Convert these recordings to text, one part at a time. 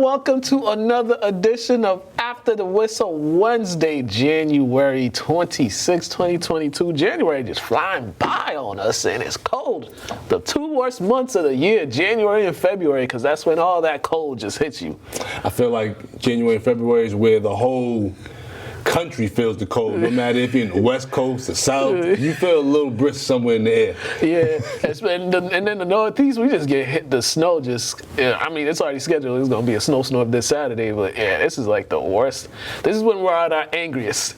welcome to another edition of After the Whistle Wednesday, January 26, 2022. January just flying by on us, and it's cold. The two worst months of the year, January and February, because that's when all that cold just hits you. I feel like January and February is where the whole country feels the cold. No matter if you're in the West Coast, the South, you feel a little brisk somewhere in the air. Yeah, and then the Northeast, we just get hit. The snow just, I mean, it's already scheduled. It's going to be a snowstorm this Saturday, but yeah, this is like the worst. This is when we're at our angriest.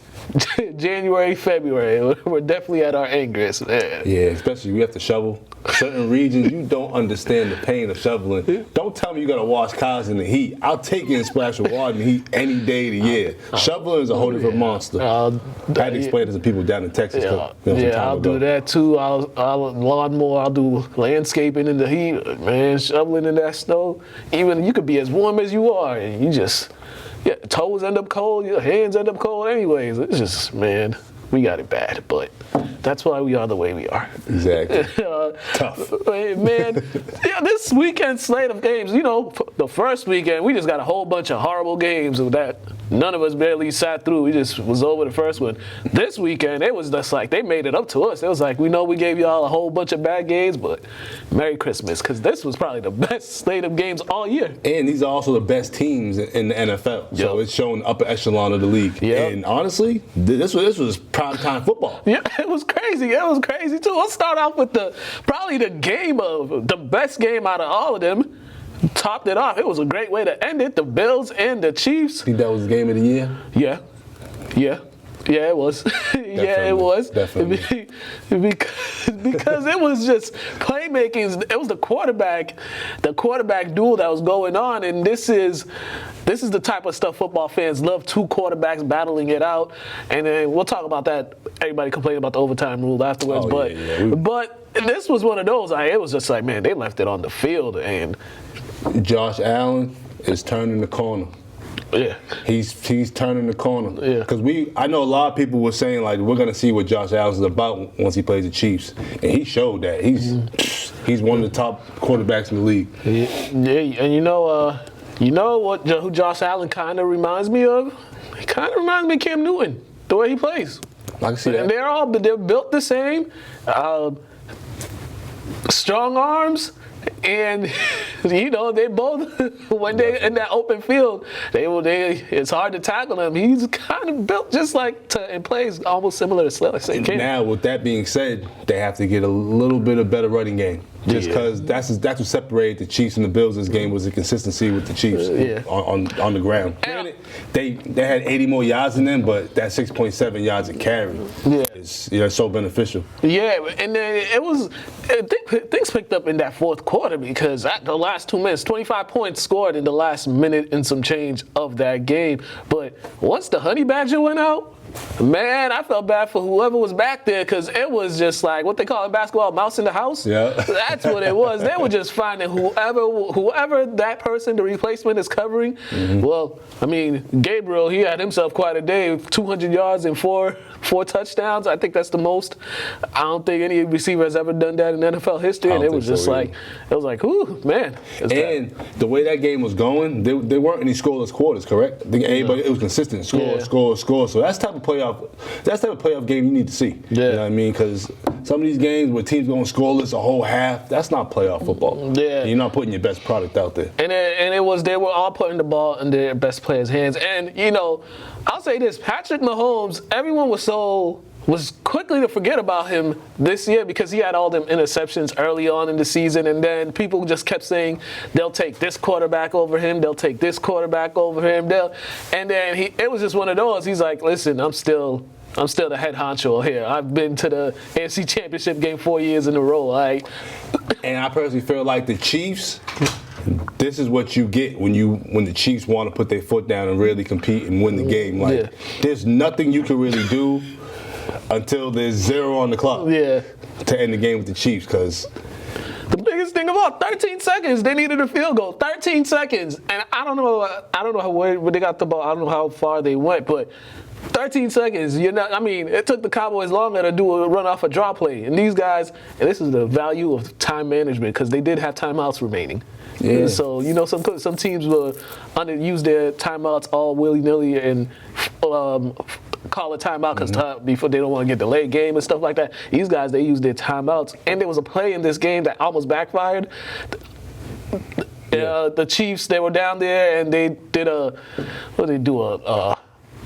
January, February, we're definitely at our angriest, man. Yeah, especially we have to shovel. Certain regions, you don't understand the pain of shoveling. Don't tell me you got to wash cars in the heat. I'll take it and splash with water in the heat any day of the year. Shoveling is a whole different monster. I had to explain it to people down in Texas. I'll do that too. I'll lawnmower. I'll do landscaping in the heat. Man, shoveling in that snow. Even you could be as warm as you are, and you just, toes end up cold, your hands end up cold anyways. It's just, man, we got it bad, but that's why we are the way we are. Exactly. Tough. Man, this weekend slate of games, the first weekend, we just got a whole bunch of horrible games that none of us barely sat through. We just was over the first one. This weekend, it was just like they made it up to us. It was like, we know we gave y'all a whole bunch of bad games, but Merry Christmas, because this was probably the best slate of games all year. And these are also the best teams in the NFL. So it's showing the upper echelon of the league. Yep. And honestly, this was primetime football. Yeah, it was crazy. It was crazy too. Let's start off with probably the best game out of all of them. Topped it off. It was a great way to end it. The Bills and the Chiefs. Think that was the game of the year? Yeah, it was. Yeah, it was. Definitely. Because it was just playmaking. It was the quarterback duel that was going on, and this is the type of stuff football fans love. Two quarterbacks battling it out, and then we'll talk about that. Everybody complaining about the overtime rule afterwards, but this was one of those. It was just like, man, they left it on the field, and Josh Allen is turning the corner. Yeah, he's turning the corner. Yeah, because I know a lot of people were saying like we're gonna see what Josh Allen is about once he plays the Chiefs, and he showed that he's one of the top quarterbacks in the league. Yeah, and who Josh Allen kind of reminds me of? He kind of reminds me of Cam Newton, the way he plays. I can see that. They're built the same, strong arms. And they both, when they in that open field, it's hard to tackle him. He's kind of built just and plays almost similar to Slay. Now, with that being said, they have to get a little bit of better running game. Just because that's what separated the Chiefs and the Bills this game was the consistency with the Chiefs on the ground. Granted, they had 80 more yards in them, but that 6.7 yards a carry is so beneficial. Yeah, and then things picked up in that fourth quarter because at the last 2 minutes, 25 points scored in the last minute and some change of that game. But once the Honey Badger went out, man, I felt bad for whoever was back there because it was just like what they call in basketball, mouse in the house. Yeah. That's what it was. They were just finding whoever that person, the replacement, is covering. Mm-hmm. Well, I mean, Gabriel, he had himself quite a day, 200 yards and four touchdowns. I think that's the most. I don't think any receiver has ever done that in NFL history. And it was just ooh, man. And the way that game was going, there weren't any scoreless quarters, correct? It was consistent, score. So that's the type of playoff game you need to see. Yeah. You know what I mean? Because some of these games where teams going scoreless a whole half, that's not playoff football. Yeah. You're not putting your best product out there. And they were all putting the ball in their best players' hands. And I'll say this: Patrick Mahomes, everyone was quickly to forget about him this year because he had all them interceptions early on in the season, and then people just kept saying they'll take this quarterback over him, they'll take this quarterback over him, and then it was just one of those. He's like, listen, I'm still the head honcho here. I've been to the Nfc Championship Game 4 years in a row. And I personally feel like the Chiefs, this is what you get when the Chiefs want to put their foot down and really compete and win the game. There's nothing you can really do until there's 0 on the clock to end the game with the Chiefs, because the biggest thing of all, 13 seconds, they needed a field goal. 13 seconds. And I don't know where they got the ball. I don't know how far they went, but 13 seconds. You're not. I mean, it took the Cowboys longer to do a run off a draw play, and these guys. And this is the value of time management because they did have timeouts remaining. Yeah. So some teams will use their timeouts all willy nilly and call a timeout because before they don't want to get delayed game and stuff like that. These guys, they use their timeouts, and there was a play in this game that almost backfired. The Chiefs, they were down there and they did a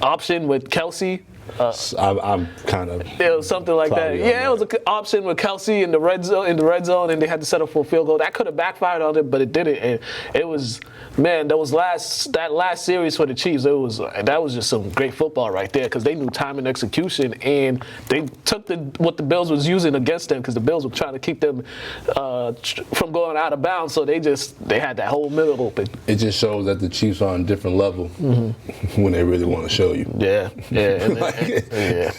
option with Kelsey. I'm kind of. It was something like that. Yeah, it was an option with Kelsey in the red zone, and they had to set up for a field goal. That could have backfired on it, but it didn't. And it was, man, that last series for the Chiefs. That was just some great football right there because they knew time and execution, and they took what the Bills was using against them because the Bills were trying to keep them from going out of bounds. So they had that whole middle open. It just shows that the Chiefs are on a different level when they really want to show you. Yeah. Yeah,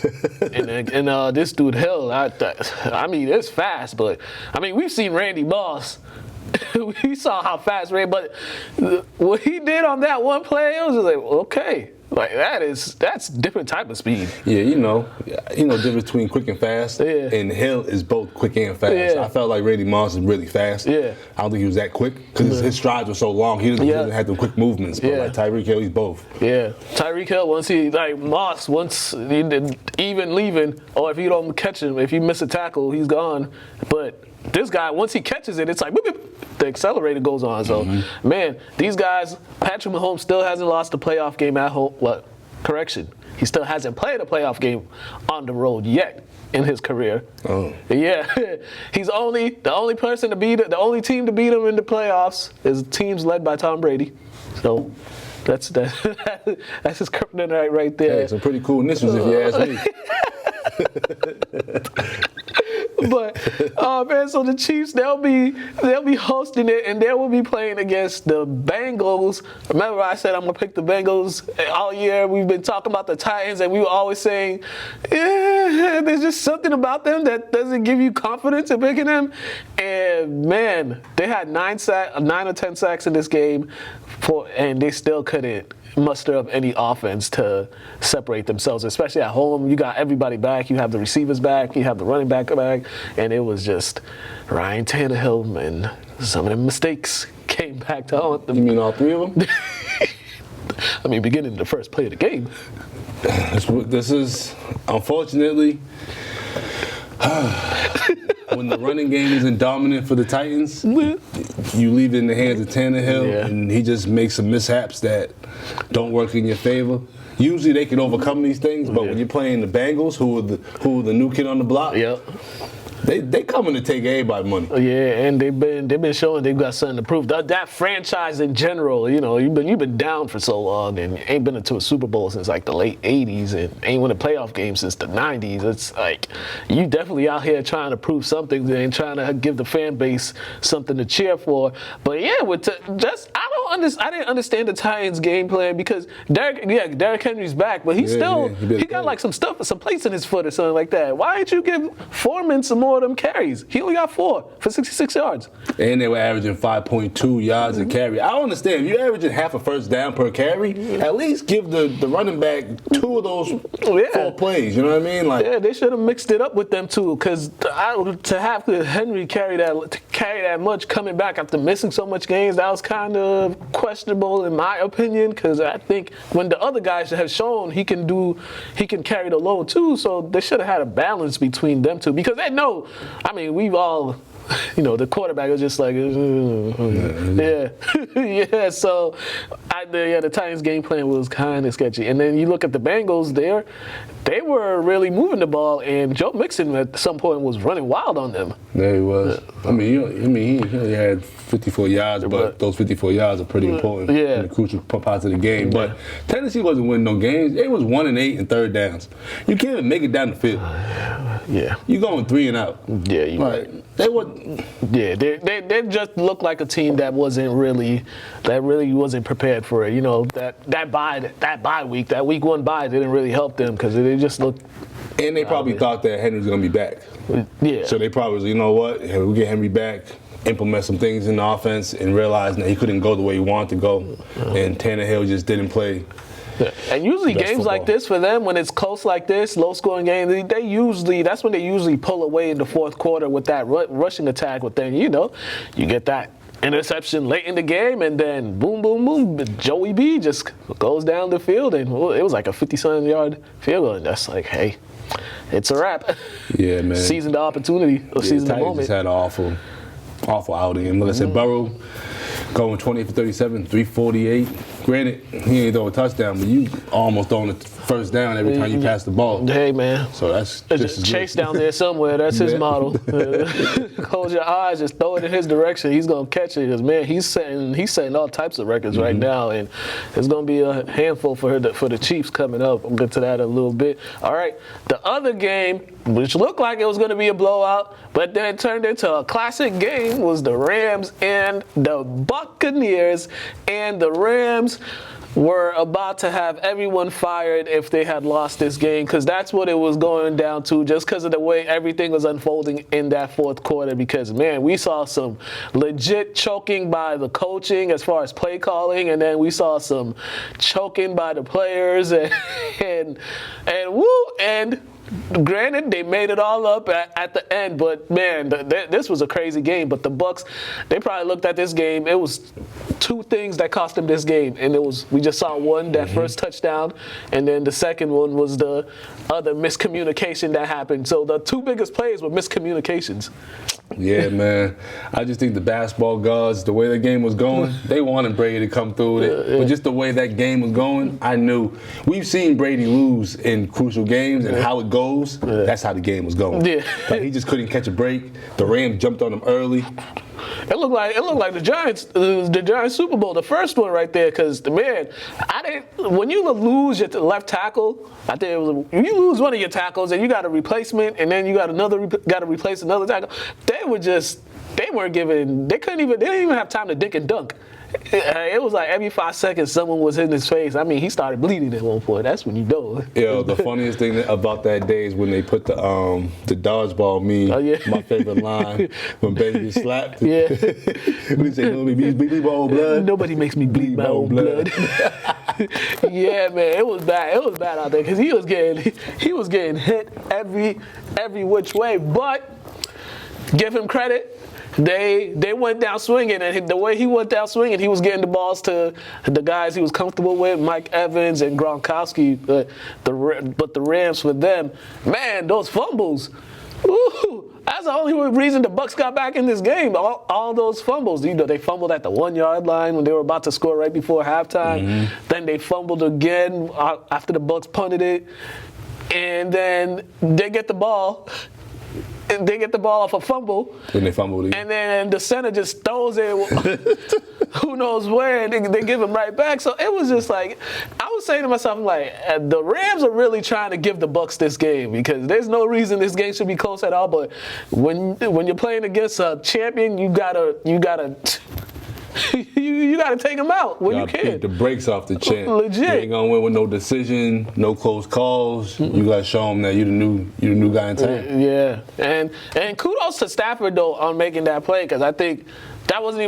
and this dude Hill, I mean, it's fast, but I mean, we've seen Randy Moss. We saw how fast but what he did on that one play, it was just like, okay, like that's different type of speed. Yeah, you know, difference between quick and fast. Yeah. And Hill is both quick and fast. Yeah. I felt like Randy Moss is really fast. Yeah. I don't think he was that quick because his strides were so long. He doesn't have the quick movements. But like Tyreek Hill, he's both. Yeah. Tyreek Hill, once he even leaving, or if you don't catch him, if you miss a tackle, he's gone. But this guy, once he catches it, it's like, the accelerator goes on. So, man, these guys, Patrick Mahomes still hasn't lost a playoff game at home. Correction. He still hasn't played a playoff game on the road yet in his career. Oh. Yeah. He's the only person to beat it. The only team to beat him in the playoffs is teams led by Tom Brady. So that's his kryptonite right there. Hey, some pretty cool initials if you ask me. But man, so the Chiefs, they'll be hosting it, and they will be playing against the Bengals. Remember, I said I'm gonna pick the Bengals all year. We've been talking about the Titans, and we were always saying, there's just something about them that doesn't give you confidence in picking them. And man, they had 9 or 10 sacks in this game, and they still couldn't muster up any offense to separate themselves, especially at home. You got everybody back. You have the receivers back. You have the running back back. And it was just Ryan Tannehill, and some of the mistakes came back to haunt them. You mean all 3 of them? I mean, beginning the first play of the game. This is, unfortunately, when the running game isn't dominant for the Titans, you leave it in the hands of Tannehill, and he just makes some mishaps that don't work in your favor. Usually they can overcome these things, but when you're playing the Bengals, who are the new kid on the block, they coming to take everybody's money. Yeah, and they've been showing they've got something to prove. That franchise in general, you've been down for so long and ain't been into a Super Bowl since like the late '80s and ain't won a playoff game since the '90s. It's like you definitely out here trying to prove something and trying to give the fan base something to cheer for. But yeah, I didn't understand the Titans' game plan because Derrick Henry's back, but he got like some plates in his foot or something like that. Why didn't you give Foreman some more of them carries? He only got 4 for 66 yards. And they were averaging 5.2 yards a carry. I don't understand. If you're averaging half a first down per carry, at least give the running back 2 of those 4 plays. You know what I mean? Like, they should have mixed it up with them too, because to have Henry carry that much coming back after missing so much games, that was kind of questionable in my opinion, because I think when the other guys have shown he can carry the load too, so they should have had a balance between them two, because they know, I mean, we've all, the quarterback was just like, yeah. So, the Titans' game plan was kind of sketchy. And then you look at the Bengals, they were really moving the ball, and Joe Mixon at some point was running wild on them. Yeah, he was. I mean, he only had 54 yards, but those 54 yards are pretty important in the crucial parts of the game. But Tennessee wasn't winning no games. They was 1-8 in third downs. You can't even make it down the field. You going 3 and out. Yeah, you right. They were. Yeah, they just looked like a team that really wasn't prepared for it. That bye week, that week 1 bye didn't really help them because they just looked. And they probably thought that Henry was gonna be back. Yeah. So they probably was, we'll get Henry back, implement some things in the offense, and realize that he couldn't go the way he wanted to go. And Tannehill just didn't play And usually best games football. like this for them, when it's close like this, low-scoring game, that's when they usually pull away in the fourth quarter with that rushing attack. But then, you get that interception late in the game, and then boom, boom, boom, Joey B just goes down the field, and it was like a 50-something-yard field goal, and that's like, hey, it's a wrap. Yeah, man. Seizing the opportunity, or seizing the Titans moment. just had an awful outing. And like I said, Burrow going 28 for 37, 348. Granted, he ain't throw a touchdown, but you almost throwing a first down every time you pass the ball. Hey, man. So that's There's just a as Chase good. down there somewhere. That's his Yeah. model. Close your eyes, just throw it in his direction. He's gonna catch it. Because man, he's setting all types of records right now, and it's gonna be a handful for the Chiefs coming up. We'll get to that in a little bit. All right, the other game, which looked like it was gonna be a blowout, but then turned into a classic game, was the Rams and the Buccaneers, and the Rams were about to have everyone fired if they had lost this game, because that's what it was going down to, just because of the way everything was unfolding in that fourth quarter. Because, man, we saw some legit choking by the coaching as far as play calling, and then we saw some choking by the players, and granted, they made it all up at the end, but man, this was a crazy game. But the Bucs, they probably looked at this game. It was two things that cost them this game, and we just saw one, that first touchdown, and then the second one was the other miscommunication that happened. So the two biggest plays were miscommunications. Yeah, man. I just think the basketball gods, the way the game was going, they wanted Brady to come through with it. But just the way that game was going, I knew. We've seen Brady lose in crucial games, and how it goes, that's how the game was going. Yeah. Like, he just couldn't catch a break. The Rams jumped on him early. It looked like the Giants Super Bowl, the first one right there. Because when you lose your left tackle, I think you lose one of your tackles and you got a replacement, and then you got to replace another tackle. They didn't even have time to dink and dunk. It was like every 5 seconds someone was in his face. I mean, he started bleeding at one point. That's when you know. Yo, the funniest thing about that day is when they put the dodgeball meme. Oh, yeah. My favorite line, when Benny gets slapped. Yeah. When he say, nobody bleed my own blood. Nobody makes me bleed my own blood. Yeah, man, it was bad. It was bad out there because he was getting hit every which way. But give him credit. They went down swinging, and the way he went down swinging, he was getting the balls to the guys he was comfortable with, Mike Evans and Gronkowski. But the Rams, with them, man, those fumbles. Ooh, that's the only reason the Bucs got back in this game. All those fumbles. They fumbled at the 1-yard line when they were about to score right before halftime. Then they fumbled again after the Bucs punted it, and then they get the ball. They get the ball off a fumble. When they fumbled it. And then the center just throws it who knows where, and they give him right back. So it was just like, I was saying to myself, like, the Rams are really trying to give the Bucs this game, because there's no reason this game should be close at all. But when you're playing against a champion, you gotta you gotta take them out when you can. Take the brakes off the champ. Legit. You ain't gonna win with no decision, no close calls. You gotta show them that you the new guy in town. Yeah, and kudos to Stafford though on making that play, because I think that wasn't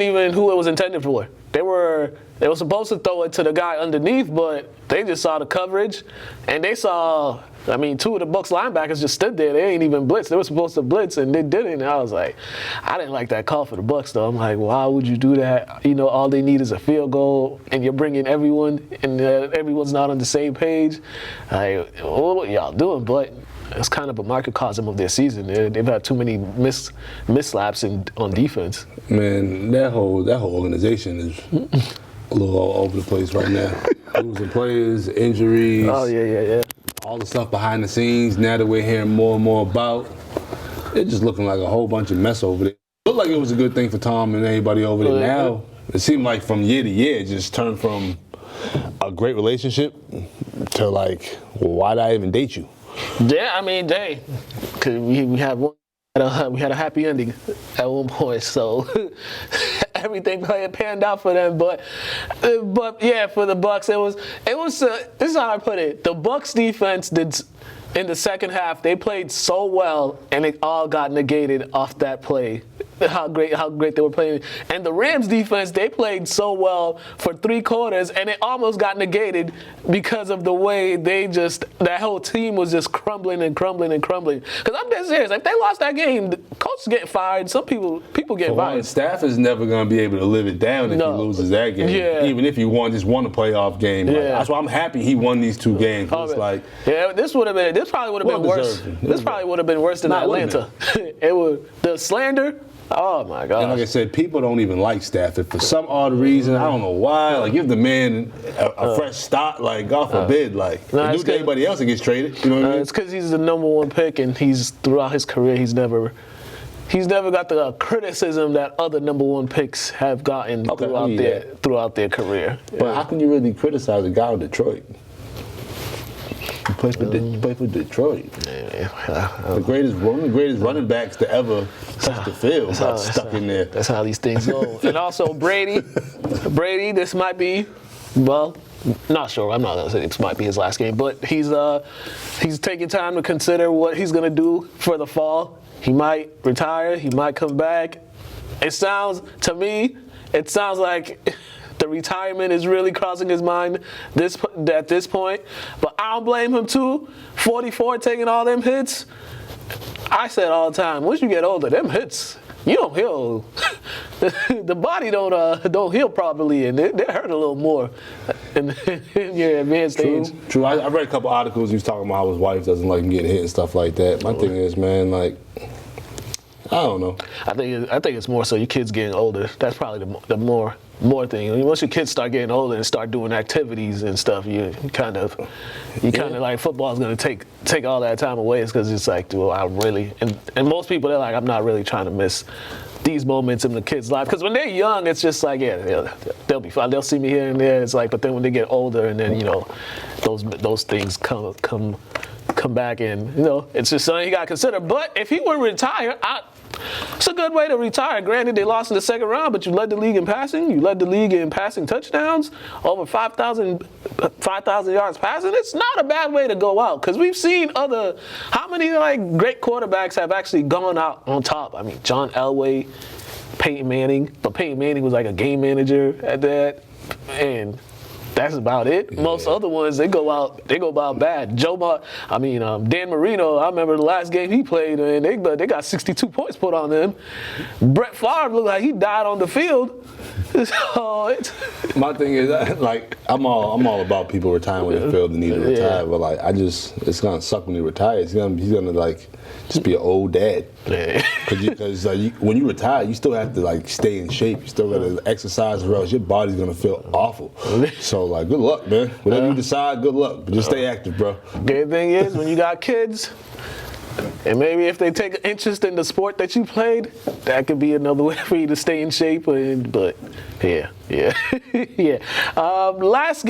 even who it was intended for. They were supposed to throw it to the guy underneath, but they just saw the coverage, and they saw. I mean, two of the Bucs linebackers just stood there. They ain't even blitzed. They were supposed to blitz, and they didn't. And I was like, I didn't like that call for the Bucs, though. I'm like, why would you do that? All they need is a field goal, and you're bringing everyone, and everyone's not on the same page. Like, what y'all doing? But it's kind of a microcosm of their season. They've had too many mislaps on defense. Man, that whole organization is a little all over the place right now. Losing players, injuries. Oh, yeah. All the stuff behind the scenes now that we're hearing more and more about. It's just looking like a whole bunch of mess over there. Looked like it was a good thing for Tom and everybody over there. Now, it seemed like from year to year, it just turned from a great relationship to like, well, why did I even date you? Yeah, I mean, because we had a happy ending at one point, so everything panned out for them. But yeah, for the Bucs, it was. This is how I put it. The Bucs defense did in the second half. They played so well, and it all got negated off that play how great they were playing. And the Rams defense, they played so well for 3 quarters, and it almost got negated because of the way that whole team was just crumbling and crumbling and crumbling. Because I'm dead serious. If they lost that game, the coach is getting fired. Some people get fired. Staff is never going to be able to live it down if he loses that game. Yeah. Even if he just won a playoff game. Like, that's why I'm happy he won these 2 games. It's like, this probably would have been worse. This probably would have been worse than Atlanta. It would the slander. Oh my God! And like I said, people don't even like Stafford for some odd reason. I don't know why. Like, give the man a fresh start. Like, God forbid. Like, do to anybody else that gets traded. You know what I mean? It's because he's the #1 pick, and throughout his career, he's never got the criticism that other #1 picks have gotten throughout their career. But how can you really criticize a guy in Detroit? He played for Detroit. One of the greatest running backs to ever touch the field got stuck in there. That's how these things go. And also Brady, this might be, well, not sure. I'm not gonna say this might be his last game, but he's taking time to consider what he's gonna do for the fall. He might retire. He might come back. To me, it sounds like the retirement is really crossing his mind at this point. But I don't blame him too. 44, taking all them hits. I said all the time, once you get older, them hits, you don't heal. The body don't heal properly, and they hurt a little more in your advanced age. True. I read a couple articles. He was talking about how his wife doesn't like him getting hit and stuff like that. My thing is, man, like, I don't know. I think it's more so your kids getting older. That's probably the more thing. I mean, once your kids start getting older and start doing activities and stuff, you kind of like football's gonna take all that time away. It's because it's like, do I really? And most people, they're like, I'm not really trying to miss these moments in the kids' life. Because when they're young, it's just like, yeah, they'll be fine. They'll see me here and there. It's like, but then when they get older, and then those things come back, and it's just something you gotta consider. But if he were to retire, it's a good way to retire. Granted, they lost in the second round, but you led the league in passing. You led the league in passing touchdowns, over 5,000 yards passing. It's not a bad way to go out, because we've seen how many great quarterbacks have actually gone out on top. I mean, John Elway, Peyton Manning, but Peyton Manning was like a game manager at that, and that's about it. Yeah. Most other ones, they go out bad. Dan Marino, I remember the last game he played, and they got 62 points put on them. Brett Favre looked like he died on the field. My thing is, I'm all about people retiring when they feel the need to retire, but it's gonna suck when he retires. He's gonna just be an old dad. Yeah. Because when you retire, you still have to stay in shape. You still gotta exercise, or else your body's gonna feel awful. So good luck, man. Whatever you decide, good luck. But just stay active, bro. Good thing is, when you got kids, and maybe if they take an interest in the sport that you played, that could be another way for you to stay in shape. But yeah. The last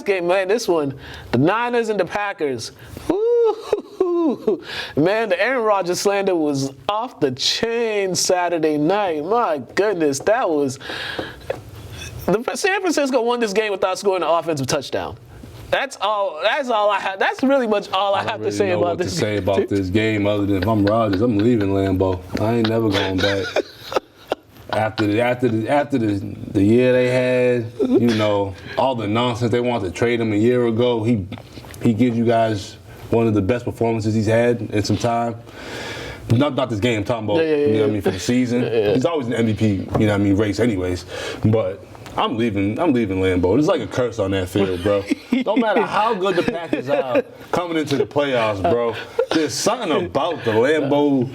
game, man, this one, the Niners and the Packers. Woo! Man, the Aaron Rodgers slander was off the chain Saturday night. My goodness, that was. San Francisco won this game without scoring an offensive touchdown. That's all I have. That's really much all I have to say about this game. I don't really know what to say about this game, other than if I'm Rodgers, I'm leaving Lambeau. I ain't never going back. After the year they had, all the nonsense they wanted to trade him a year ago, he gives you guys one of the best performances he's had in some time. Not this game, I'm talking about for the season. He's always an MVP, race anyways. But I'm leaving Lambeau. There's like a curse on that field, bro. Don't matter how good the Packers are coming into the playoffs, bro. There's something about the Lambeau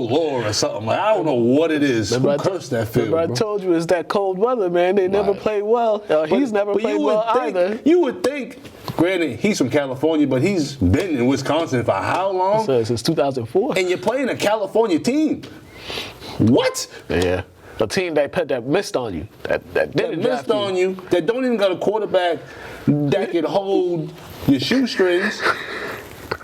lore or something. I don't know what it is. Who cursed that field, bro? I told you it's that cold weather, man. They never play well. He's never played well either. You would think, granted, he's from California, but he's been in Wisconsin for how long? Since 2004. And you're playing a California team. What? Yeah. A team that missed on you. That missed on you. That don't even got a quarterback that can hold your shoestrings.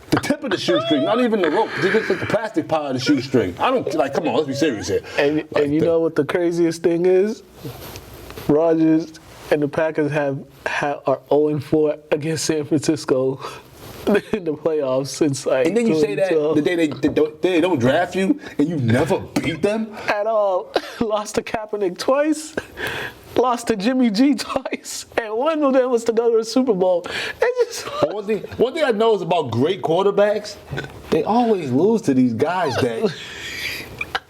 The tip of the shoestring, not even the rope. Just the plastic part of the shoestring. I don't come on. Let's be serious here. And you know what the craziest thing is? Rodgers and the Packers are 0-4 against San Francisco in the playoffs since like. And then you say that 2012. the day they don't draft you and you never beat them At all. Lost to Kaepernick twice. Lost to Jimmy G twice. And one of them was to go to the Super Bowl. It's just. But one thing I know is about great quarterbacks, they always lose to these guys that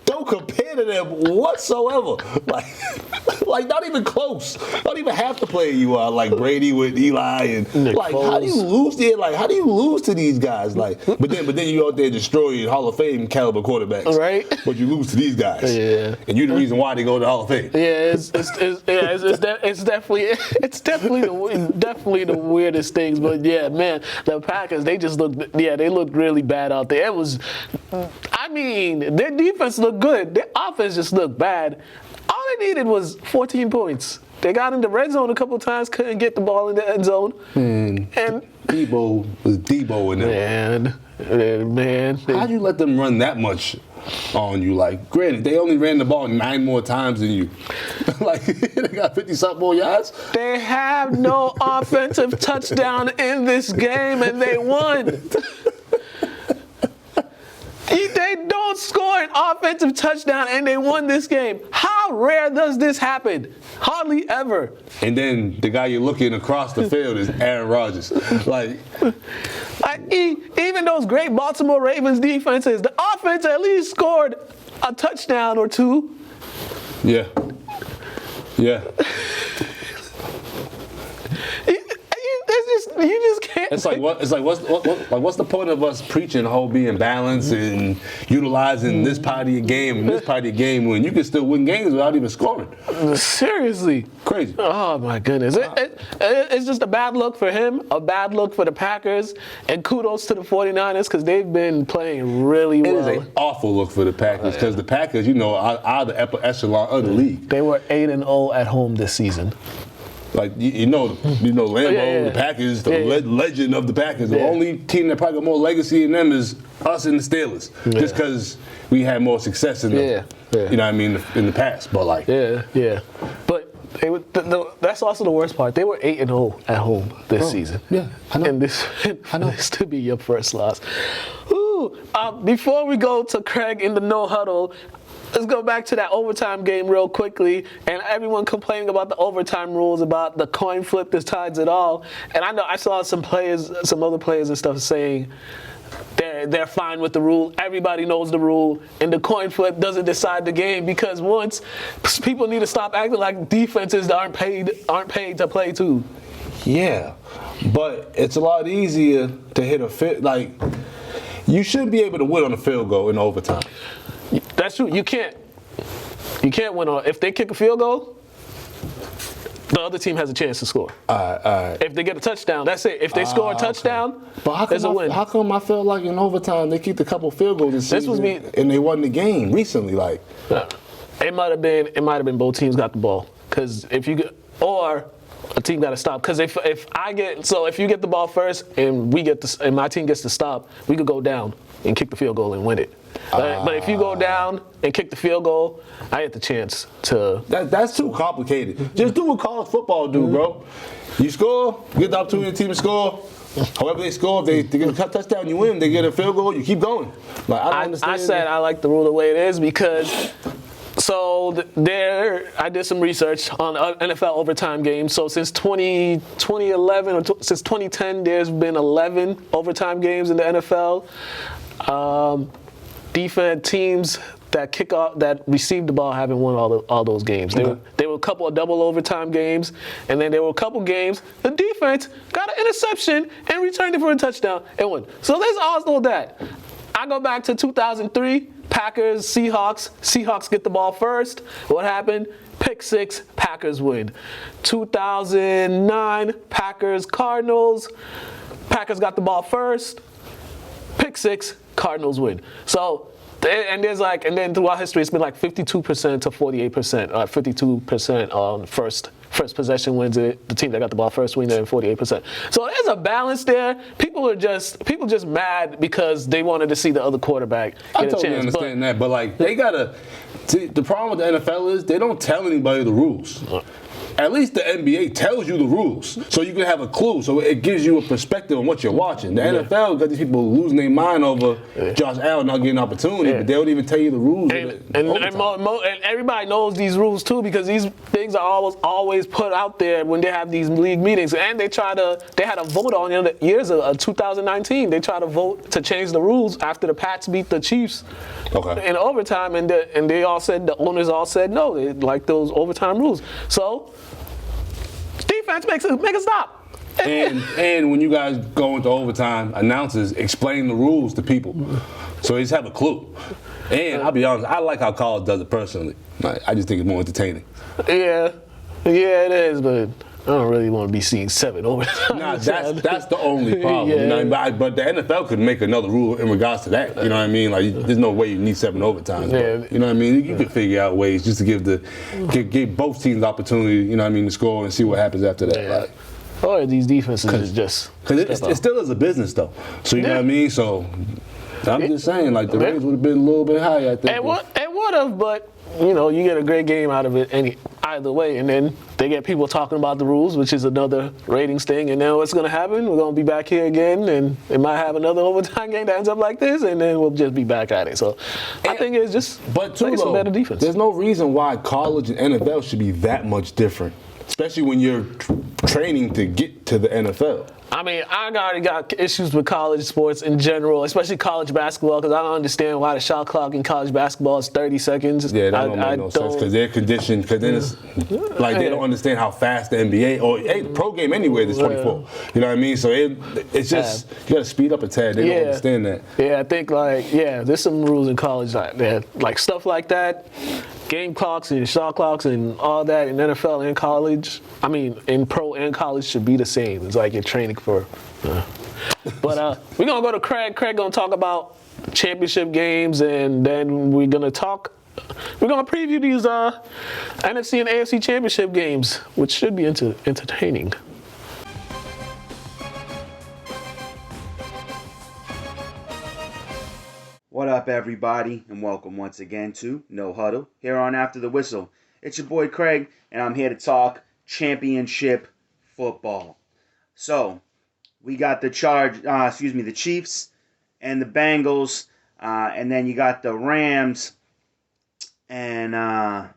don't compare to them whatsoever. Like not even close. Not even half the player you are, like Brady with Eli and Nick like how do you lose there? Like how do you lose to these guys? Like but then you out there destroying Hall of Fame caliber quarterbacks. Right. But you lose to these guys. Yeah. And you're the reason why they go to the Hall of Fame. Yeah, it's definitely the weirdest things. But yeah, man, the Packers they looked really bad out there. It was, I mean, their defense looked good. Their offense just looked bad. All they needed was 14 points. They got in the red zone a couple of times, couldn't get the ball in the end zone. And Debo was Debo in there. Man. How'd you let them run that much on you? Like, granted, they only ran the ball 9 more times than you. Like, they got 50-something more yards. They have no offensive touchdown in this game, and they won. They don't score an offensive touchdown, and they won this game. How rare does this happen? Hardly ever. And then the guy you're looking across the field is Aaron Rodgers. Even those great Baltimore Ravens defenses, the offense at least scored a touchdown or two. Yeah. You just can't. It's like what's the point of us preaching the whole being balanced and utilizing this part of your game and this part of your game when you can still win games without even scoring? Seriously. Crazy. Oh my goodness. It's just a bad look for him, a bad look for the Packers, and kudos to the 49ers because they've been playing really well. It is an awful look for the Packers because the Packers, are the upper echelon of the league. They were 8-0 at home this season. Like Lambeau, the Packers, the legend of the Packers. The only team that probably got more legacy in them is us and the Steelers, just because we had more success in them. You know what I mean in the past, but like But that's also the worst part. They were 8-0 at home this season. Yeah, I know. And this to be your first loss. Before we go to Craig in the no huddle. Let's go back to that overtime game real quickly, and everyone complaining about the overtime rules, about the coin flip that decides it all. And I know I saw some other players and stuff saying they're fine with the rule. Everybody knows the rule, and the coin flip doesn't decide the game because once people need to stop acting like defenses that aren't paid to play too. Yeah, but it's a lot easier to hit a fit. Like you should be able to win on a field goal in overtime. That's true. You can't win on if they kick a field goal. The other team has a chance to score. All right. If they get a touchdown, that's it. If they score a touchdown, there's a win. How come I felt like in overtime they kicked a couple field goals this season and they won the game recently? Like, it might have been both teams got the ball because or a team got to stop because if you get the ball first and and my team gets to stop, we could go down and kick the field goal and win it. But if you go down and kick the field goal, I get the chance to. That's too complicated. Just do what college football do, bro. You score, you get the opportunity to team to score. However they score, if they get a touchdown, you win. They get a field goal, you keep going. Like I don't understand. I said I like the rule the way it is because. So I did some research on NFL overtime games. So since 2011 or since 2010, there's been 11 overtime games in the NFL. Defense teams that kick off, that receive the ball haven't won all those games. There were a couple of double overtime games, and then there were a couple games the defense got an interception and returned it for a touchdown and won. So there's also that. I go back to 2003. Packers, Seahawks. Seahawks get the ball first. What happened? Pick six, Packers win. 2009, Packers, Cardinals. Packers got the ball first. Pick six, Cardinals win. So, and then throughout history, it's been like 52% to 48%. 52% on first possession wins it. The team that got the ball first wins it, and 48%. So there's a balance there. People just mad because they wanted to see the other quarterback get a chance. I totally understand that, but like they gotta. See, the problem with the NFL is they don't tell anybody the rules. at least the NBA tells you the rules, so you can have a clue. So it gives you a perspective on what you're watching. The NFL got these people losing their mind over Josh Allen not getting an opportunity, but they don't even tell you the rules. And everybody knows these rules too, because these things are always put out there when they have these league meetings. And they had a vote on it in the years of 2019. They tried to vote to change the rules after the Pats beat the Chiefs in overtime, and they all said, the owners all said no, they like those overtime rules. So defense make a stop. And when you guys go into overtime, announcers explain the rules to people, so they just have a clue. And I'll be honest, I like how college does it personally. I just think it's more entertaining. Yeah, it is, but I don't really want to be seeing 7 overtime. Nah, that's the only problem. You know what I mean? But the NFL could make another rule in regards to that. You know what I mean? Like, there's no way you need 7 overtimes. But, you know what I mean? You can figure out ways just to give both teams the opportunity, you know what I mean, to score and see what happens after that. Yeah. Or these defenses is just... Because it still is a business, though. So, you know what I mean? So, I'm just saying, like, the ratings would have been a little bit higher, I think. It would have, but, you know, you get a great game out of it either way. And then they get people talking about the rules, which is another ratings thing. And then what's going to happen? We're going to be back here again, and it might have another overtime game that ends up like this, and then we'll just be back at it. So I think it's just some better defense. There's no reason why college and NFL should be that much different, especially when you're training to get to the NFL. I mean, I already got issues with college sports in general, especially college basketball, because I don't understand why the shot clock in college basketball is 30 seconds. Yeah, that don't make no sense, because they're conditioned, because then it's like they don't understand how fast the NBA, or the pro game anyway, is 24. You know what I mean? So it's just, you got to speed up a tad. They don't understand that. Yeah, I think, there's some rules in college like stuff like that. Game clocks and shot clocks and all that in NFL and college, I mean, in pro and college should be the same. It's like you're training for. But we're going to go to Craig. Craig going to talk about championship games, and then we're going to preview these NFC and AFC championship games, which should be entertaining. What up, everybody, and welcome once again to No Huddle here on After the Whistle. It's your boy Craig, and I'm here to talk championship football. So, we got the Chiefs and the Bengals, and then you got the Rams and the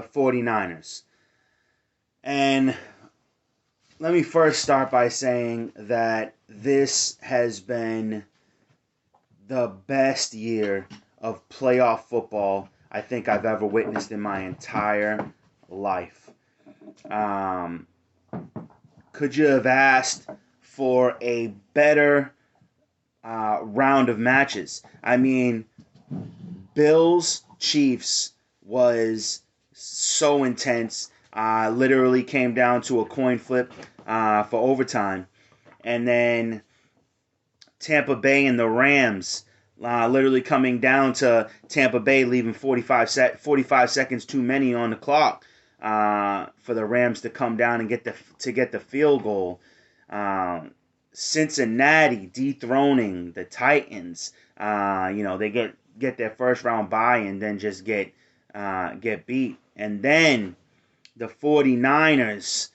49ers. And let me first start by saying that this has been the best year of playoff football I think I've ever witnessed in my entire life. Could you have asked for a better round of matches? I mean, Bills Chiefs was so intense. Literally came down to a coin flip for overtime. And then Tampa Bay and the Rams, literally coming down to Tampa Bay leaving 45 seconds too many on the clock for the Rams to come down and get the field goal. Cincinnati dethroning the Titans. They get their first round bye and then just get beat. And then the 49ers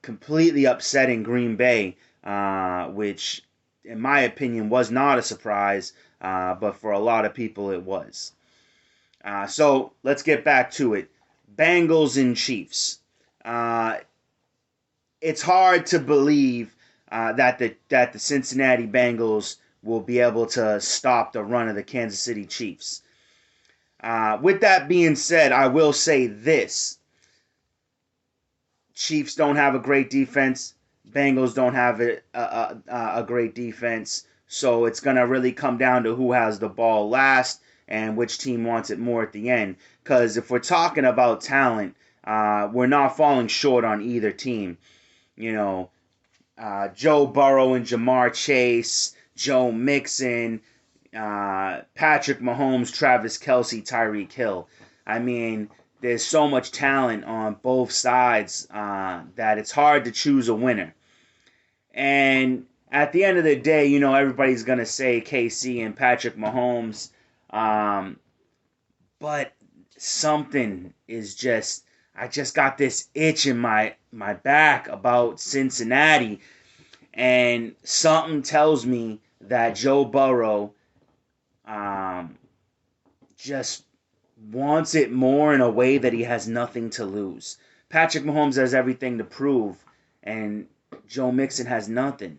completely upsetting Green Bay, which in my opinion was not a surprise, but for a lot of people it was. So let's get back to it. Bengals and Chiefs. It's hard to believe that the Cincinnati Bengals will be able to stop the run of the Kansas City Chiefs. With that being said, I will say this. Chiefs don't have a great defense. Bengals don't have a great defense. So it's going to really come down to who has the ball last and which team wants it more at the end. Because if we're talking about talent, we're not falling short on either team. Joe Burrow and Jamar Chase, Joe Mixon, Patrick Mahomes, Travis Kelce, Tyreek Hill. I mean, there's so much talent on both sides that it's hard to choose a winner. And at the end of the day, everybody's going to say KC and Patrick Mahomes. But something is just, I just got this itch in my back about Cincinnati, and something tells me that Joe Burrow just wants it more in a way that he has nothing to lose. Patrick Mahomes has everything to prove, and Joe Mixon has nothing.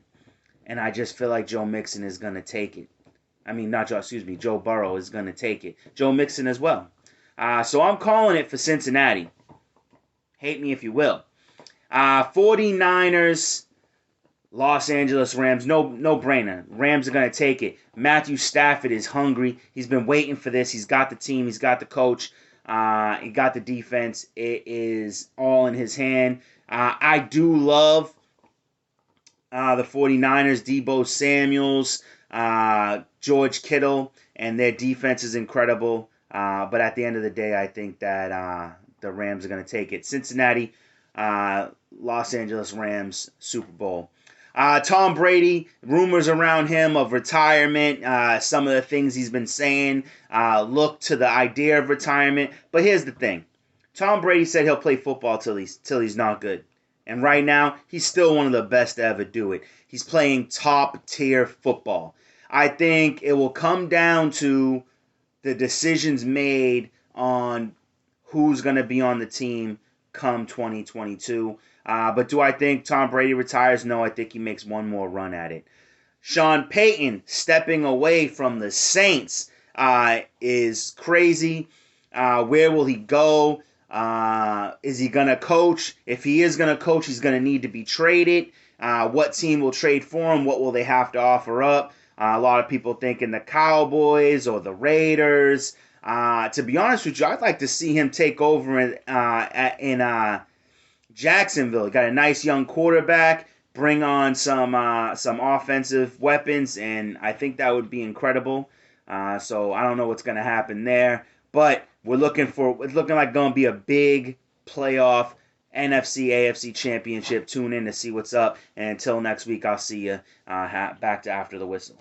And I just feel like Joe Mixon is going to take it. Joe Burrow is going to take it. Joe Mixon as well. So I'm calling it for Cincinnati. Hate me if you will. 49ers, Los Angeles Rams, no brainer. Rams are going to take it. Matthew Stafford is hungry. He's been waiting for this. He's got the team. He's got the coach. He got the defense. It is all in his hand. I do love the 49ers, Deebo Samuels, George Kittle, and their defense is incredible. But at the end of the day, I think that the Rams are going to take it. Cincinnati, Los Angeles Rams, Super Bowl. Tom Brady, rumors around him of retirement, some of the things he's been saying look to the idea of retirement. But here's the thing. Tom Brady said he'll play football till he's not good. And right now, he's still one of the best to ever do it. He's playing top-tier football. I think it will come down to the decisions made on who's going to be on the team come 2022. But do I think Tom Brady retires? No, I think he makes one more run at it. Sean Payton stepping away from the Saints is crazy. Where will he go? Is he going to coach? If he is going to coach, he's going to need to be traded. What team will trade for him? What will they have to offer up? A lot of people thinking the Cowboys or the Raiders. To be honest with you, I'd like to see him take over in Jacksonville. Got a nice young quarterback. Bring on some offensive weapons, and I think that would be incredible. So I don't know what's going to happen there, but it's looking like going to be a big playoff NFC, AFC Championship. Tune in to see what's up. And until next week, I'll see you back to After the Whistle.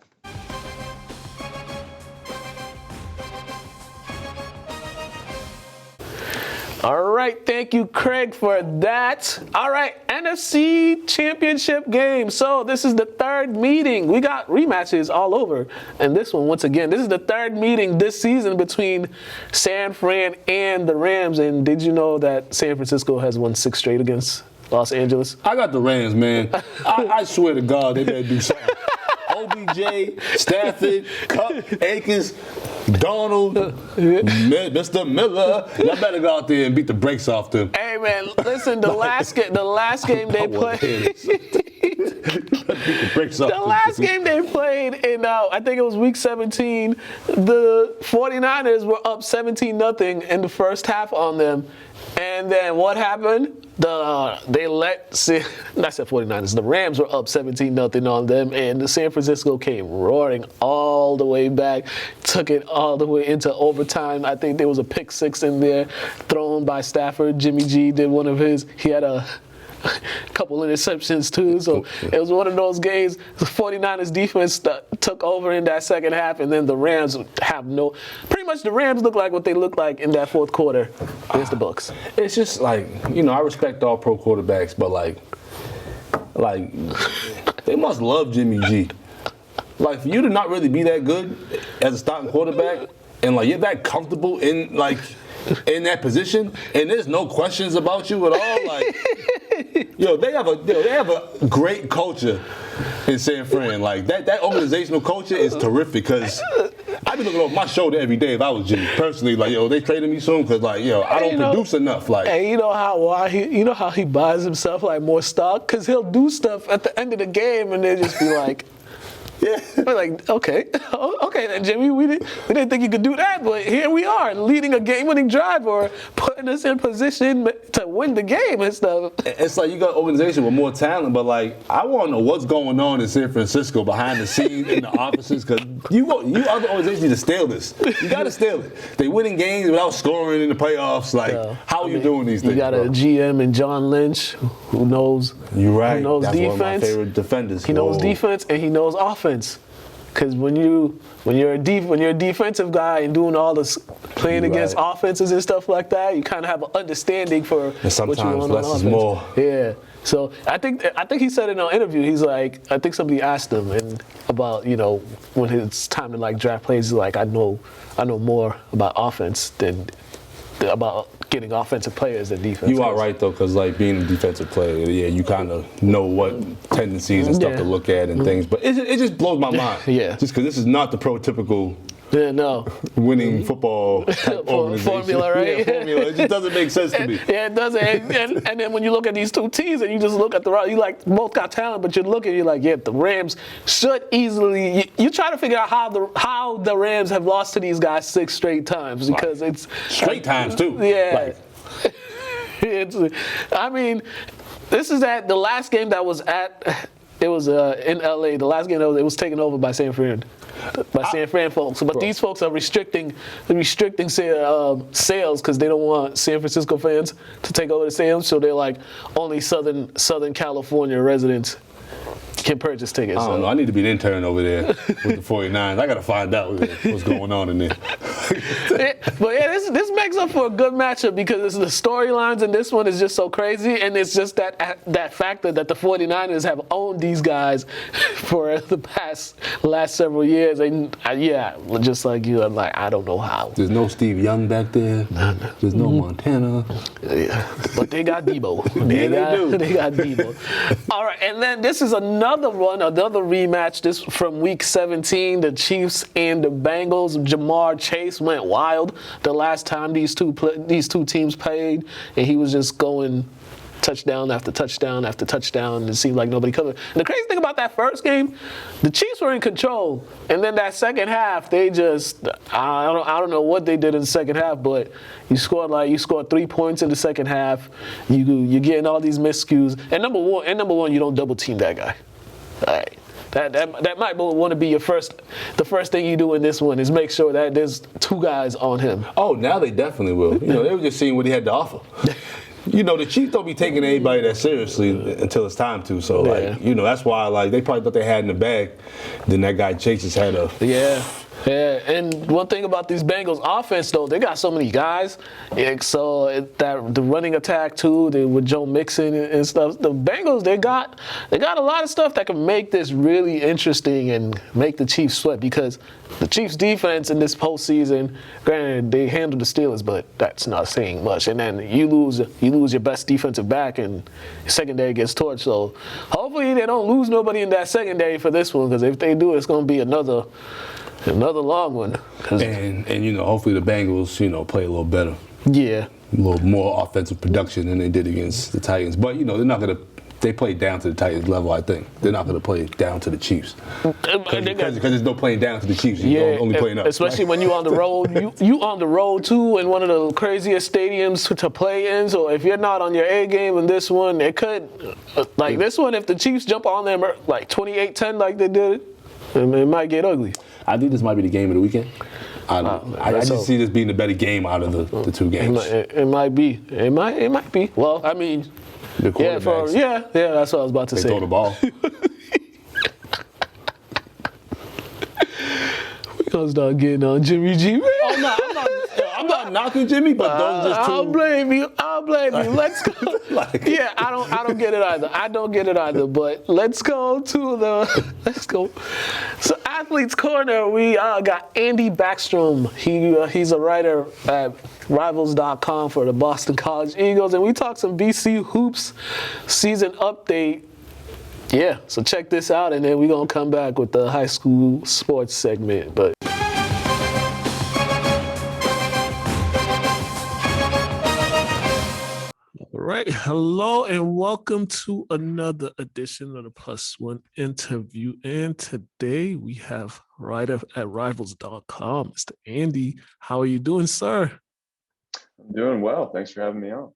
All right, thank you, Craig, for that. All right, NFC Championship game. So this is the third meeting. We got rematches all over. And this one, once again, this is the third meeting this season between San Fran and the Rams. And did you know that San Francisco has won 6 straight against Los Angeles? I got the Rams, man. I swear to God, they better do something. OBJ, Stafford, Cup, Akins, Donald, Mr. Miller. Y'all better go out there and beat the brakes off them. Hey man, listen, the last game they played. The last game they played in I think it was week 17, the 49ers were up 17-0 in the first half on them. And then what happened? The Rams were up 17-0 on them, and the San Francisco came roaring all the way back, took it all the way into overtime. I think there was a pick 6 in there thrown by Stafford. Jimmy G did one of his. He had a couple interceptions too, so it was one of those games. The 49ers defense took over in that second half, and then the Rams the Rams look like what they looked like in that fourth quarter against the Bucs. It's just like, I respect all pro quarterbacks, but like they must love Jimmy G. Like, for you to not really be that good as a starting quarterback, and like you're that comfortable in that position, and there's no questions about you at all. Like, they have a great culture in San Fran. Like that organizational culture is terrific, because I'd be looking over my shoulder every day if I was Jimmy. Personally, like, they traded me soon because, like, I don't produce enough. Like, and you know how he buys himself like more stock, because he'll do stuff at the end of the game and they'll just be like. Yeah. We're like, okay then, Jimmy, we didn't think you could do that, but here we are, leading a game-winning drive or putting us in position to win the game and stuff. It's like you got an organization with more talent, but like, I want to know what's going on in San Francisco behind the scenes in the offices, because you other organizations need to steal this. You got to steal it. They winning games without scoring in the playoffs. Like, how are you doing these things? You got a GM in John Lynch who knows. You're right. Who knows That's defense. one of my favorite defenders. He knows defense and he knows offense. Because when you're a defensive guy and doing all this playing against offenses and stuff like that, you kind of have an understanding for and sometimes what you want less on offense. is more. Yeah. So I think he said in an interview, he's like, I think somebody asked him about when it's time to like draft players. He's like, I know more about offense than about getting offensive players than defense. You are right though, because like being a defensive player, you kind of know what tendencies and stuff to look at and things. But it just blows my mind. Yeah. Just because this is not the prototypical. Yeah, no. Winning football type organization. Formula, right? Yeah, formula. It just doesn't make sense to me. Yeah, it doesn't. And then when you look at these two teams and you just look at you like both got talent, but you're like, yeah, the Rams should easily. You try to figure out how the Rams have lost to these guys 6 straight times because it's straight times too. Yeah. I mean, this is at the last game that was at. It was in LA. The last game it was taken over by San Fran. San Fran folks, but these folks are restricting sales because they don't want San Francisco fans to take over the sales. So they're like only Southern California residents can purchase tickets. I don't know. I need to be an intern over there with the 49ers. I got to find out what's going on in there. But yeah, this makes up for a good matchup because the storylines in this one is just so crazy, and it's just that factor that the 49ers have owned these guys for the last several years. And just like you, I'm like, I don't know how. There's no Steve Young back there. There's no Montana. Yeah. But they got Debo. They got Debo. All right, and then this is another rematch. This from Week 17, the Chiefs and the Bengals. Jamar Chase went wild the last time these two teams played, and he was just going touchdown after touchdown after touchdown, and it seemed like nobody covered. And the crazy thing about that first game, the Chiefs were in control, and then that second half, they just I don't know what they did in the second half, but you scored 3 points in the second half. You're getting all these miscues, and number one, you don't double team that guy. All right. That might want to be the first thing you do in this one is make sure that there's 2 guys on him. Oh, now they definitely will. They were just seeing what he had to offer. The Chiefs don't be taking anybody that seriously until it's time to. So, that's why, they probably thought they had in the bag. Then that guy Chase just had a... Yeah. Yeah, and one thing about these Bengals offense, though, they got so many guys. The running attack too, with Joe Mixon and stuff. The Bengals, they got a lot of stuff that can make this really interesting and make the Chiefs sweat because the Chiefs defense in this postseason, granted they handled the Steelers, but that's not saying much. And then you lose your best defensive back, and your secondary gets torched. So hopefully they don't lose nobody in that secondary for this one because if they do, it's going to be another long one. And hopefully the Bengals, play a little better. Yeah. A little more offensive production than they did against the Titans. But, they're not going to – they played down to the Titans level, I think. They're not going to play down to the Chiefs. Because there's no playing down to the Chiefs. You're only playing up. Especially when you're on the road. You on the road, too, in one of the craziest stadiums to play in. So if you're not on your A game in this one, it could – this one, if the Chiefs jump on them 28-10 like they did, it might get ugly. I think this might be the game of the weekend. I just see this being the better game out of the 2 games. It might be. It might be. Well, I mean, the quarterbacks. That's what I was about to say. They throw the ball. We're gonna start getting on Jimmy G. Man. Oh no, I'm not knocking Jimmy, but those just 2. I'll blame you. Let's go. I don't get it either. But let's go. So Athletes Corner, we got Andy Backstrom. He's a writer at Rivals.com for the Boston College Eagles, and we talked some BC hoops season update. Yeah, so check this out, and then we're gonna come back with the high school sports segment. But all right, hello and welcome to another edition of the Plus One interview. And today we have writer at Rivals.com, Mr. Andy. How are you doing, sir? I'm doing well. Thanks for having me on.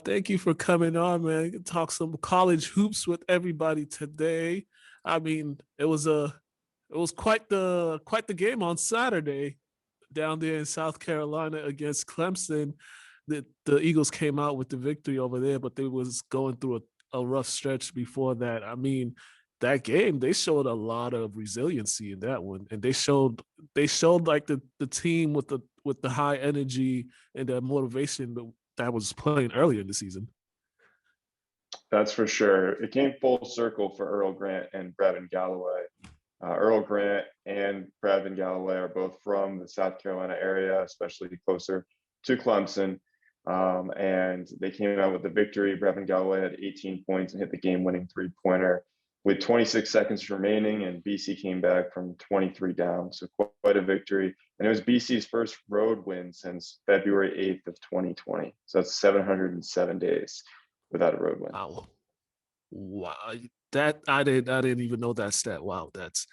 Thank you for coming on, man. You talk some college hoops with everybody today. I mean, it was quite the game on Saturday down there in South Carolina against Clemson. The Eagles came out with the victory over there, but they was going through a rough stretch before that. I mean, that game, they showed a lot of resiliency in that one, and they showed like the team with the high energy and the motivation that was playing earlier in the season. That's for sure. It came full circle for Earl Grant and Brevin Galloway. Earl Grant and Brevin Galloway are both from the South Carolina area, especially closer to Clemson. And they came out with the victory. Brevin Galloway had 18 points and hit the game-winning three-pointer with 26 seconds remaining, and BC came back from 23 down. So quite a victory. And it was BC's first road win since February 8th of 2020. So that's 707 days without a road win. Wow. That I didn't even know that stat. Wow, that's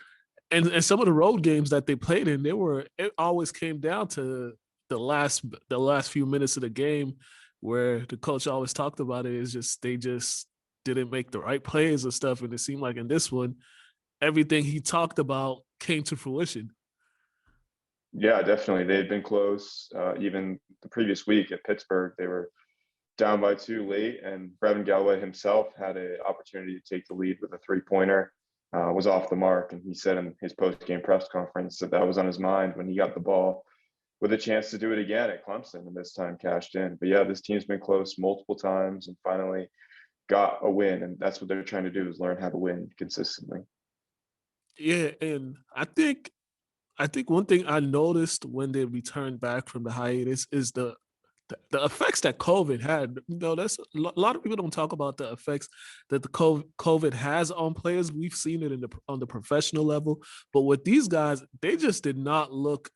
and some of the road games that they played in, it always came down to the last few minutes of the game where the coach always talked about it is just they just didn't make the right plays or stuff. And it seemed like in this one, everything he talked about came to fruition. Yeah, definitely. They'd been close. Even the previous week at Pittsburgh, they were down by 2 late, and Brevin Galloway himself had an opportunity to take the lead with a three-pointer, was off the mark. And he said in his post-game press conference that was on his mind when he got the ball with a chance to do it again at Clemson, and this time cashed in. But yeah, this team's been close multiple times and finally got a win, and that's what they're trying to do is learn how to win consistently. Yeah, and I think one thing I noticed when they returned back from the hiatus is the effects that COVID had. You know, that's a lot of people don't talk about the effects that the COVID has on players. We've seen it on the professional level, but with these guys, they just did not look.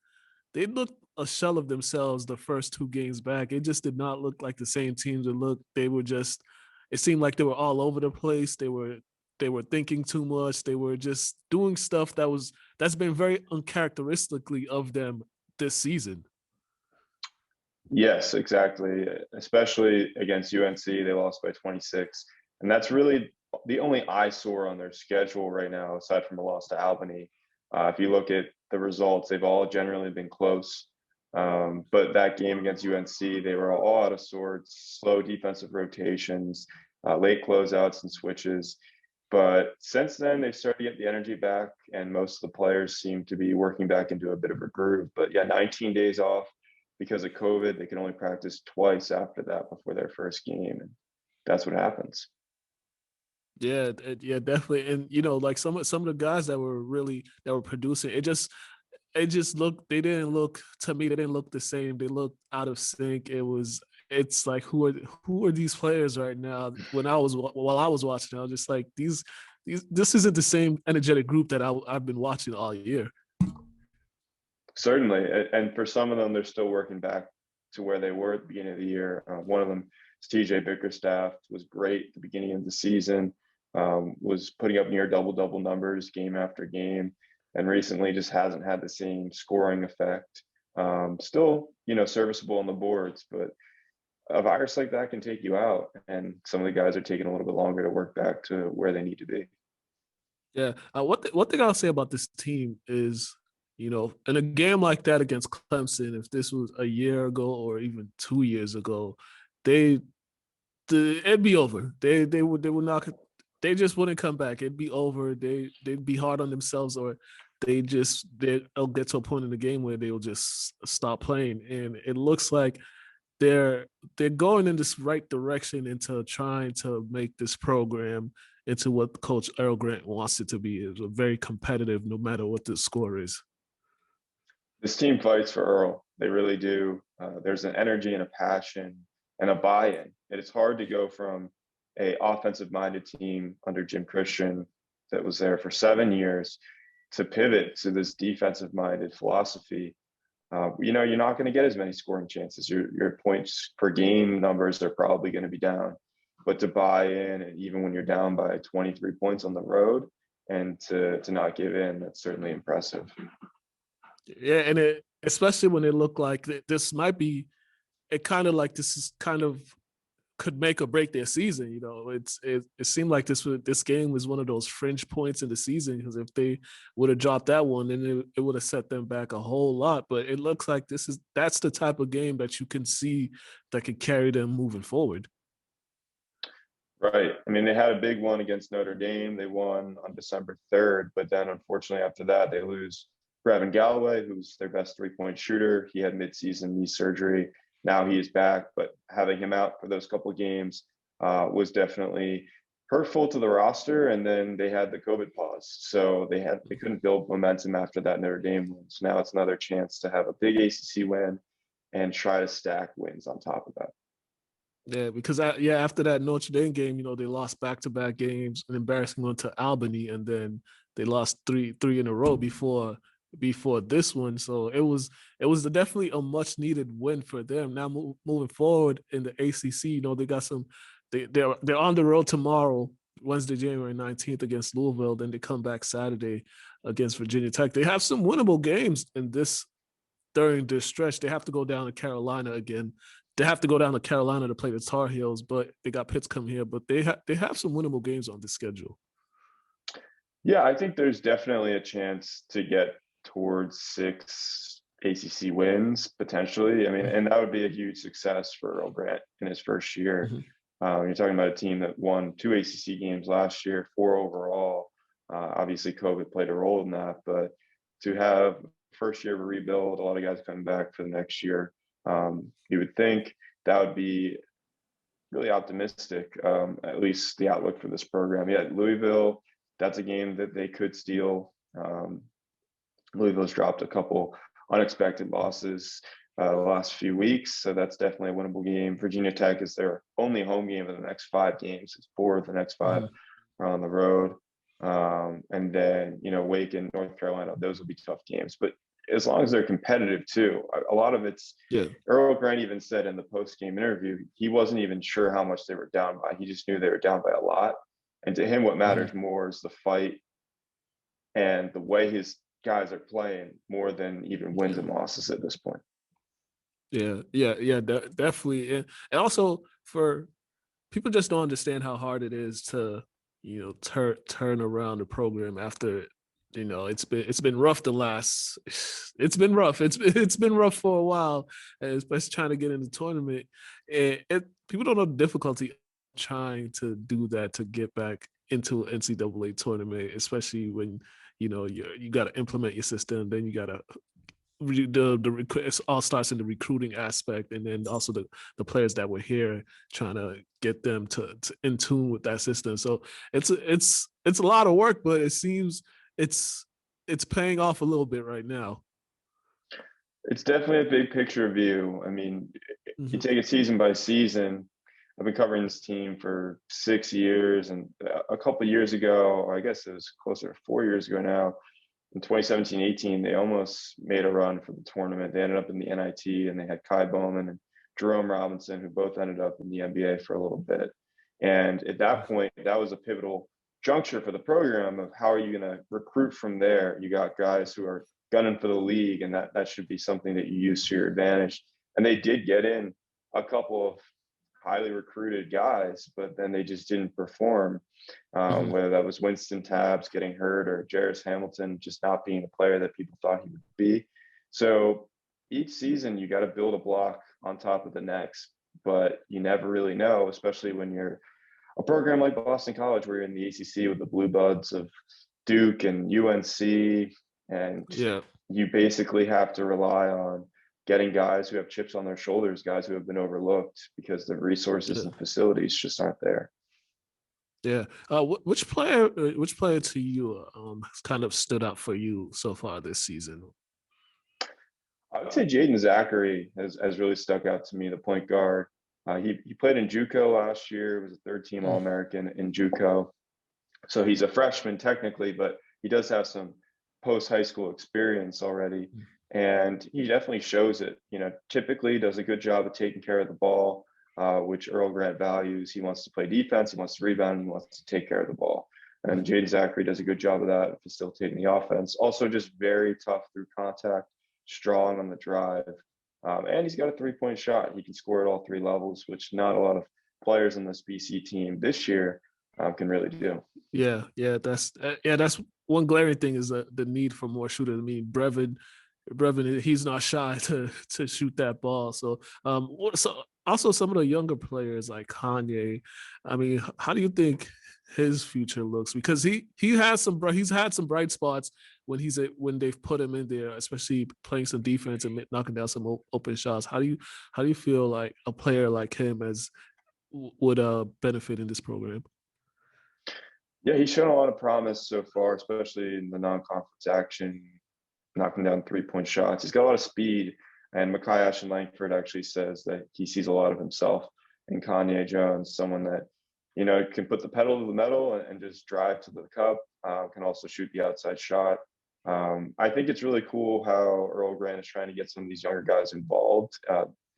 They looked a shell of themselves the first 2 games back. It just did not look like the same teams that looked. They were just. It seemed like they were all over the place. They were thinking too much. They were just doing stuff that's been very uncharacteristically of them this season. Yes, exactly. Especially against UNC, they lost by 26. And that's really the only eyesore on their schedule right now, aside from a loss to Albany. If you look at the results, they've all generally been close. But that game against UNC, they were all out of sorts, slow defensive rotations, late closeouts and switches. But since then, they've started to get the energy back, and most of the players seem to be working back into a bit of a groove. But yeah, 19 days off because of COVID. They can only practice twice after that before their first game, and that's what happens. Yeah, definitely. And you know, like some of the guys that were producing, it just looked. They didn't look to me. They didn't look the same. They looked out of sync. It's like who are these players right now? While I was watching, I was just like these. This isn't the same energetic group that I've been watching all year. Certainly, and for some of them, they're still working back to where they were at the beginning of the year. One of them is TJ Bickerstaff, was great at the beginning of the season, was putting up near double numbers game after game, and recently just hasn't had the same scoring effect. Still, serviceable on the boards, but a virus like that can take you out, and some of the guys are taking a little bit longer to work back to where they need to be. Yeah, one thing I'll say about this team is, in a game like that against Clemson, if this was a year ago or even 2 years ago, it'd be over. They would not. They just wouldn't come back. It'd be over. They'd be hard on themselves, or they'll get to a point in the game where they'll just stop playing. And it looks like they're going in this right direction into trying to make this program into what Coach Earl Grant wants it to be. It's a very competitive, no matter what the score is. This team fights for Earl. They really do. There's an energy and a passion and a buy-in. And it's hard to go from a offensive-minded team under Jim Christian that was there for 7 years to pivot to this defensive-minded philosophy. You're not going to get as many scoring chances. Your points per game numbers are probably going to be down. But to buy in, and even when you're down by 23 points on the road, and to not give in, that's certainly impressive. Yeah, and especially when it looked like this might be, it kind of like this is kind of could make or break their season. It seemed like this game was one of those fringe points in the season, because if they would have dropped that one, then it would have set them back a whole lot. But it looks like that's the type of game that you can see that could carry them moving forward. Right. I mean, they had a big one against Notre Dame. They won on December 3rd, but then unfortunately after that, they lose Brevin Galloway, who's their best three-point shooter. He had midseason knee surgery. Now he is back, but having him out for those couple of games was definitely hurtful to the roster. And then they had the COVID pause, so they couldn't build momentum after that Notre Dame win. So now it's another chance to have a big ACC win and try to stack wins on top of that. Yeah, because after that Notre Dame game, they lost back-to-back games, an embarrassing one to Albany, and then they lost three in a row before this one. So it was definitely a much needed win for them. Now moving forward in the ACC, they got some. They're on the road tomorrow, Wednesday, January 19th against Louisville. Then they come back Saturday against Virginia Tech. They have some winnable games during this stretch. They have to go down to Carolina again. They have to go down to Carolina to play the Tar Heels, but they got Pitts come here. But they have some winnable games on the schedule. Yeah, I think there's definitely a chance to get towards 6 ACC wins potentially. I mean, and that would be a huge success for Earl Grant in his first year. You're talking about a team that won 2 ACC games last year, 4 overall. Obviously, COVID played a role in that, but to have first year of a rebuild, a lot of guys coming back for the next year. You would think that would be really optimistic, at least the outlook for this program. Yeah, Louisville, that's a game that they could steal. Louisville's dropped a couple unexpected losses the last few weeks, so that's definitely a winnable game. Virginia Tech is their only home game of the next 5 games. It's 4 of the next 5 are on the road. And then, Wake and North Carolina, those will be tough games. But as long as they're competitive too, a lot of it's Earl Grant even said in the post-game interview, he wasn't even sure how much they were down by. He just knew they were down by a lot. And to him, what matters more is the fight and the way his guys are playing more than even wins and losses at this point. Yeah, definitely. And also for people just don't understand how hard it is to, turn around the program after it's been rough it's been rough for a while, especially trying to get in the tournament. People don't know the difficulty trying to do that, to get back into an NCAA tournament, especially when you got to implement your system, then you got to it all starts in the recruiting aspect, and then also the players that were here, trying to get them to in tune with that system. So it's a lot of work, but it seems it's paying off a little bit right now. It's definitely a big picture view. I mean, you take it season by season. I've been covering this team for 6 years, and a couple of years ago, or I guess it was closer to 4 years ago now, in 2017-18, they almost made a run for the tournament. They ended up in the NIT, and they had Kai Bowman and Jerome Robinson, who both ended up in the NBA for a little bit. And at that point, that was a pivotal juncture for the program of how are you going to recruit from there. You got guys who are gunning for the league, and that should be something that you use to your advantage. And they did get in a couple of highly recruited guys, but then they just didn't perform, whether that was Winston Tabbs getting hurt or Jarris Hamilton just not being the player that people thought he would be. So each season you got to build a block on top of the next, but you never really know, especially when you're a program like Boston College, where you're in the ACC with the Blue Buds of Duke and UNC, and you basically have to rely on getting guys who have chips on their shoulders, guys who have been overlooked because the resources and facilities just aren't there. Yeah. Which player to you has kind of stood out for you so far this season? I would say Jaden Zachary has really stuck out to me, the point guard. He played in JUCO last year, was a 3rd-team All-American in JUCO. So he's a freshman technically, but he does have some post-high school experience already. And he definitely shows it. Typically does a good job of taking care of the ball, which Earl Grant values. He wants to play defense, he wants to rebound, he wants to take care of the ball. And Jaden Zachary does a good job of that, facilitating the offense. Also just very tough through contact, strong on the drive. And he's got a 3-point shot. He can score at all 3 levels, which not a lot of players in this BC team this year can really do. Yeah, that's one glaring thing is the need for more shooters. I mean, Brevin, he's not shy to shoot that ball. So also some of the younger players like Kanye. I mean, how do you think his future looks? Because he's had some bright spots when they've put him in there, especially playing some defense and knocking down some open shots. How do you feel like a player like him would benefit in this program? Yeah, he's shown a lot of promise so far, especially in the non-conference action, knocking down 3-point shots. He's got a lot of speed, and Mekhi Ashton Langford actually says that he sees a lot of himself in Kanye Jones, someone that, you know, can put the pedal to the metal and just drive to the cup, can also shoot the outside shot. I think it's really cool how Earl Grant is trying to get some of these younger guys involved.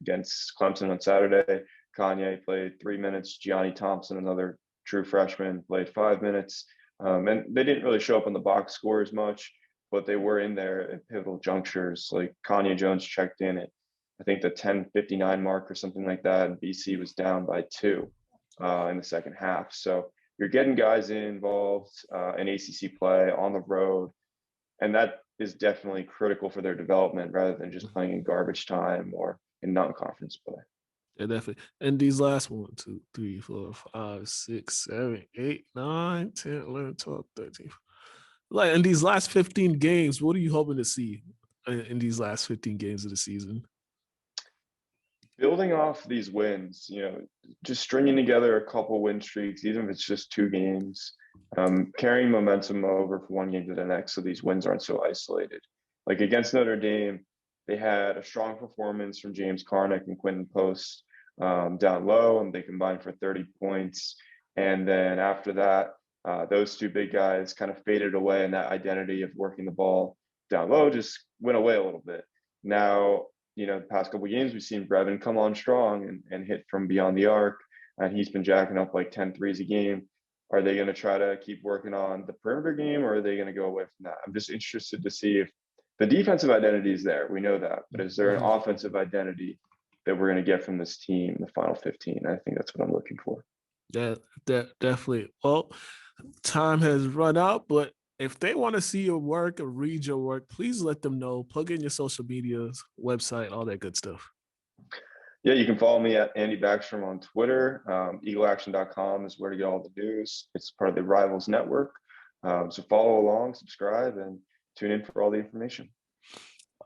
Against Clemson on Saturday, Kanye played 3 minutes. Gianni Thompson, another true freshman, played 5 minutes. And they didn't really show up on the box score as much, but they were in there at pivotal junctures. Like Kanye Jones checked in at, I think, the 10:59 mark or something like that, and BC was down by 2 in the second half. So you're getting guys involved in ACC play on the road, and that is definitely critical for their development rather than just playing in garbage time or in non-conference play. Yeah, definitely. And these last 1, 2, 3, 4, 5, 6, 7, 8, 9, 10, 11, 12, 13. Like in these last 15 games, what are you hoping to see in these last 15 games of the season? Building off these wins, you know, just stringing together a couple win streaks, even if it's just 2 games, carrying momentum over from one game to the next so these wins aren't so isolated. Like against Notre Dame, they had a strong performance from James Carnick and Quentin Post down low, and they combined for 30 points. And then after that, those 2 big guys kind of faded away, and that identity of working the ball down low just went away a little bit. Now, you know, the past couple of games, we've seen Brevin come on strong and hit from beyond the arc, and he's been jacking up like 10 threes a game. Are they going to try to keep working on the perimeter game, or are they going to go away from that? I'm just interested to see if the defensive identity is there. We know that, but is there an offensive identity that we're going to get from this team in the final 15? I think that's what I'm looking for. Yeah, definitely. Well, time has run out, but if they want to see your work or read your work, please let them know. Plug in your social medias, website, all that good stuff. Yeah, you can follow me at Andy Backstrom on Twitter. EagleAction.com is where to get all the news. It's part of the Rivals Network. So follow along, subscribe, and tune in for all the information.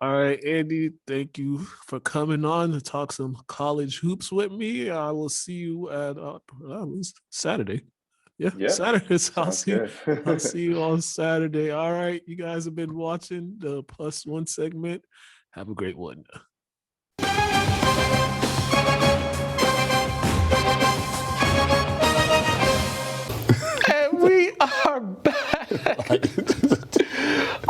All right, Andy, thank you for coming on to talk some college hoops with me. I will see you at Saturday. Yeah, Saturday. I'll see you on Saturday. All right, you guys have been watching the Plus One segment. Have a great one. And we are back.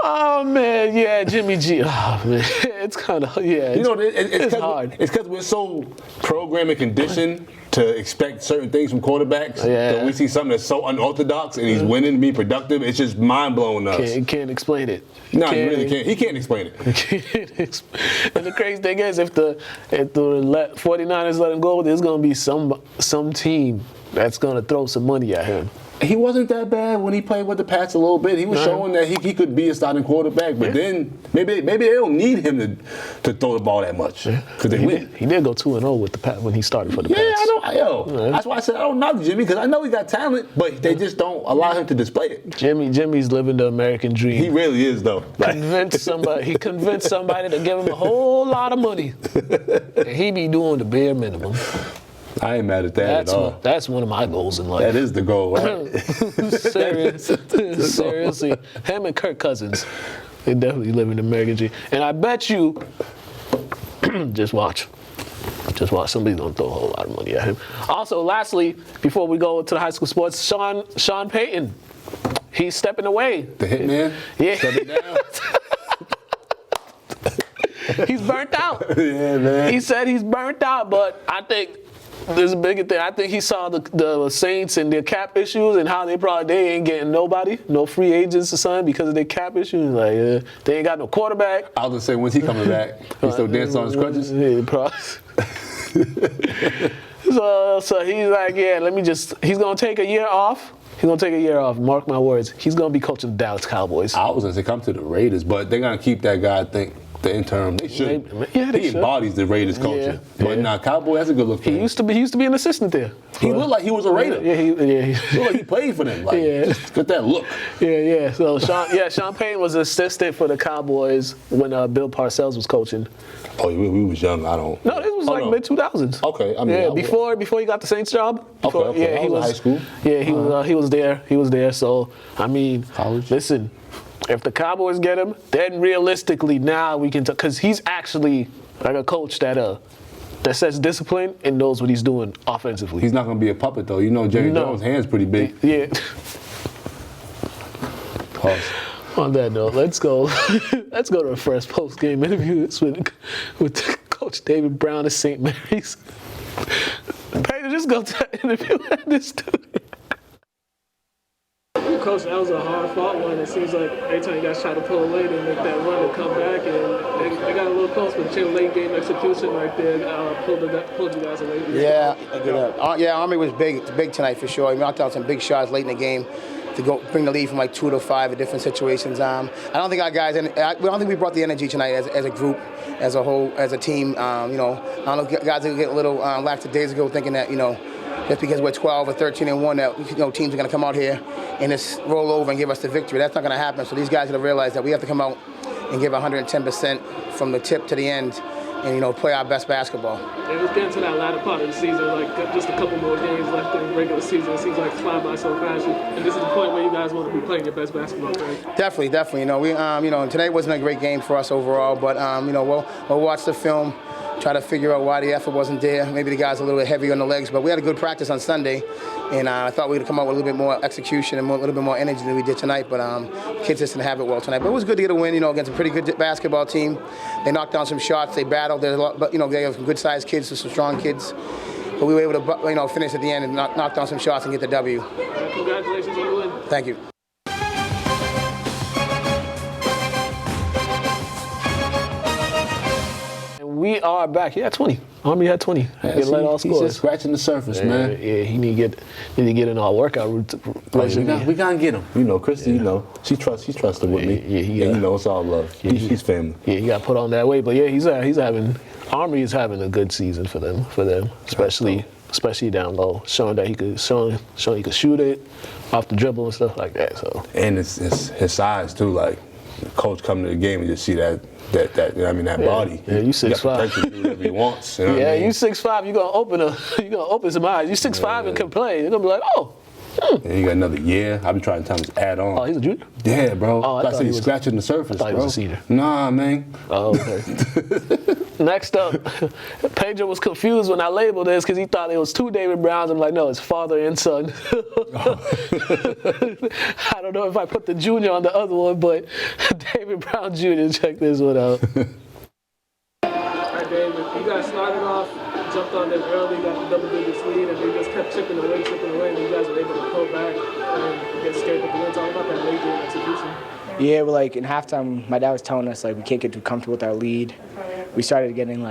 Oh man, yeah, Jimmy G. Oh man, it's kind of You know, it's hard. It's because we're so programmed and conditioned to expect certain things from quarterbacks. Yeah. That we see something that's so unorthodox and he's winning, being productive. It's just mind blowing us. Can't explain it. No, he really can't. He can't explain it. And the crazy thing is, if the 49ers let him go, there's gonna be some team that's gonna throw some money at him. He wasn't that bad when he played with the Pats a little bit. He was showing that he could be a starting quarterback, but then maybe they don't need him to throw the ball that much because they win. He did go 2-0 with the Pats when he started for the Pats. Yeah, I know. That's why I said I don't knock Jimmy, because I know he got talent, but they just don't allow him to display it. Jimmy's living the American dream. He really is, though. He convinced somebody to give him a whole lot of money, and he be doing the bare minimum. I ain't mad at that at all. That's one of my goals in life. That is the goal, right? Seriously. Him and Kirk Cousins, they definitely live in the American dream. And I bet you, just watch. Somebody's going to throw a whole lot of money at him. Also, lastly, before we go to the high school sports, Sean Payton, he's stepping away. The hitman? Yeah. Stepping down? He's burnt out. Yeah, man. He said he's burnt out, but I think there's a bigger thing. I think he saw the Saints and their cap issues and how they ain't getting nobody, no free agents or something because of their cap issues. Like they ain't got no quarterback. I was gonna say, when's he coming back? He still dancing on his crutches? Yeah, probably. So he's like, he's gonna take a year off. He's gonna take a year off. Mark my words. He's gonna be coaching the Dallas Cowboys. I was gonna say come to the Raiders, but they're gonna keep that guy, I think, the interim. They should. Yeah, they he should. embodies the Raiders culture. Yeah, But nah, Cowboy, that's a good look for He him. used to be an assistant there. He looked like he was a Raider. Yeah, He looked like he played for them. Like, just get that look. Yeah. So Sean Payton was assistant for the Cowboys when Bill Parcells was coaching. Oh, we was young. I don't. No, this was mid 2000s. Okay, I mean, before he got the Saints job. Okay. Yeah, I was in high school. Yeah, he was there. He was there. So I mean, College. Listen, if the Cowboys get him, then realistically now we can, because he's actually like a coach that sets discipline and knows what he's doing offensively. He's not gonna be a puppet though. You know, Jerry Jones' hand's pretty big. Yeah. Pause. On that note, let's go. Let's go to the first post-game interview. It's with Coach David Brown of St. Mary's. Pedro, just go to that interview at this studio. Coach, that was a hard-fought one. It seems like every time you guys try to pull away, they make that run and come back, and they got a little close, but the late game execution right there pulled you guys away. Yeah, Army was big. It's big tonight for sure. We knocked out some big shots late in the game to go bring the lead from like 2 to 5 in different situations. I don't think our guys, I don't think we brought the energy tonight as a group, as a whole, as a team. I don't know, guys are getting a little lackadaisical thinking that, just because we're 12 or 13-1, that teams are going to come out here and just roll over and give us the victory. That's not going to happen. So these guys got to realize that we have to come out and give 110% from the tip to the end, and play our best basketball. It was getting to that latter part of the season, like just a couple more games left in the regular season. It seems like it's flying by so fast, and this is the point where you guys want to be playing your best basketball, right? Definitely. Today wasn't a great game for us overall, but we'll watch the film, try to figure out why the effort wasn't there. Maybe the guys are a little bit heavy on the legs, but we had a good practice on Sunday, and I thought we would come out with a little bit more execution and a little bit more energy than we did tonight, but kids just didn't have it well tonight. But it was good to get a win, against a pretty good basketball team. They knocked down some shots, they battled. There's a lot, but they have some good-sized kids, some strong kids. But we were able to, finish at the end and knock down some shots and get the W. Congratulations on the win. Thank you. We are back. He had 20. Army had 20. He led all He's scores. just scratching the surface, man. Yeah, he need to get in our workout routine. We gotta get him. Christy, she trusted with me. Yeah, it's all love. He's family. Yeah, he got put on that way, but yeah, he's having. Army is having a good season for them, especially down low, showing that he could shoot it off the dribble and stuff like that. So and it's his size too. Like, coach coming to the game and just see that body. Yeah, you 6'5". He do whatever he wants. You 6'5". You gonna open some eyes. You 6'5" and can play. You're gonna be like, oh. Yeah, he got another year. I've been trying to tell him to add on. Oh, he's a junior? Yeah, bro. Oh, I said he's scratching the surface, I thought he was a senior. Nah, man. Oh, okay. Next up, Pedro was confused when I labeled this because he thought it was 2 David Browns. I'm like, no, it's father and son. I don't know if I put the junior on the other one, but David Brown Jr., check this one out. All right, David, you guys started off, jumped on them early, got the double digits lead, and they just kept chipping away, and you guys were able to pull back and get scared of the win. Talk about that late game execution. Yeah, well, in halftime, my dad was telling us, we can't get too comfortable with our lead. We started getting,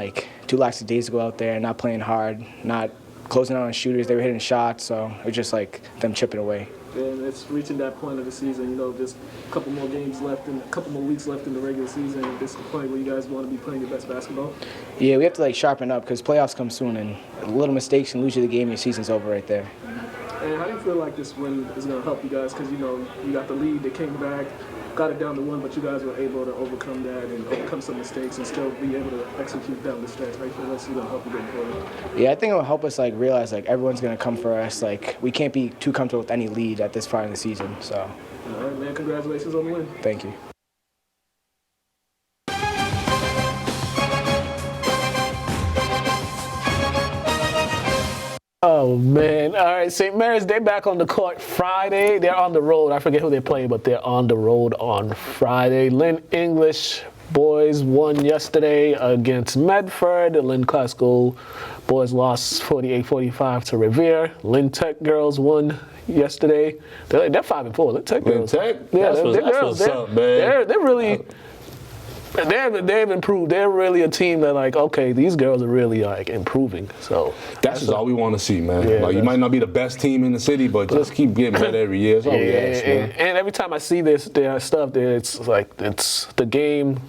too lackadaisical out there, not playing hard, not closing out on shooters. They were hitting shots, so it was just, them chipping away. And it's reaching that point of the season, just a couple more games left and a couple more weeks left in the regular season. This is the point where you guys want to be playing your best basketball? Yeah, we have to, sharpen up because playoffs come soon, and little mistakes can lose you the game, your season's over right there. And how do you feel like this win is going to help you guys? Because, you got the lead, they came back, got it down to 1, but you guys were able to overcome that and overcome some mistakes and still be able to execute down the stretch. How do you feel that's going to help you going forward? Yeah, I think it will help us realize everyone's going to come for us. We can't be too comfortable with any lead at this part of the season. So. All right, man. Congratulations on the win. Thank you. Oh, man. All right, St. Mary's, they're back on the court Friday. They're on the road. I forget who they're playing, but they're on the road on Friday. Lynn English boys won yesterday against Medford. The Lynn Classical boys lost 48-45 to Revere. Lynn Tech girls won yesterday. They're 5-4. Lynn Tech girls. Lynn Tech? Yeah, that's what's up, man. They're really... They've improved. They're really a team that okay, these girls are really improving. So that's just all we want to see, man. Yeah, you might not be the best team in the city, but just keep getting better every year. That's all we ask, man. And every time I see their stuff, it's the game.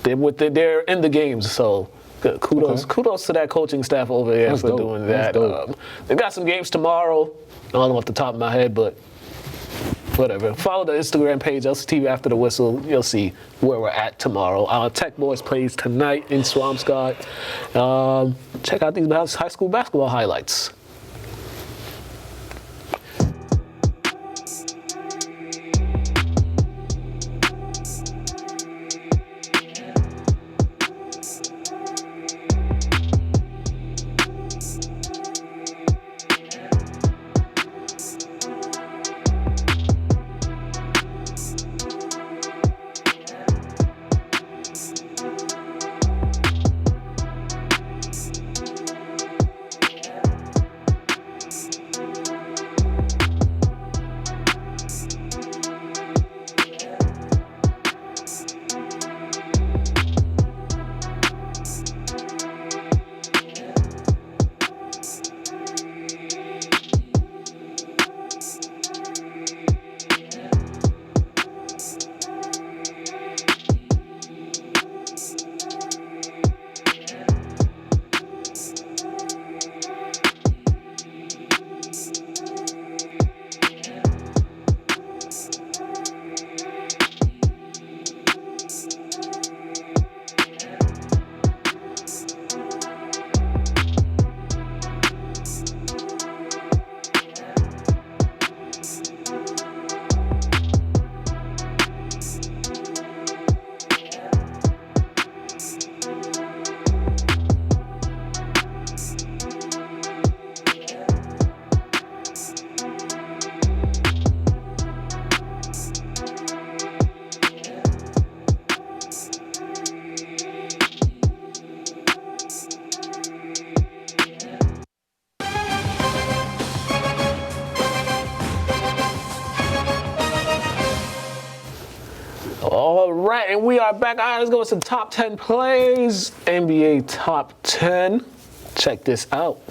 they're in the games. So kudos to that coaching staff over there That's for dope. doing That's that. dope. They got some games tomorrow. I don't know off the top of my head, but whatever. Follow the Instagram page, LCTV After the Whistle. You'll see where we're at tomorrow. Tech Boys plays tonight in Swampscott. Check out these high school basketball highlights. All right, and we are back. All right, let's go with some top 10 plays. NBA top 10. Check this out.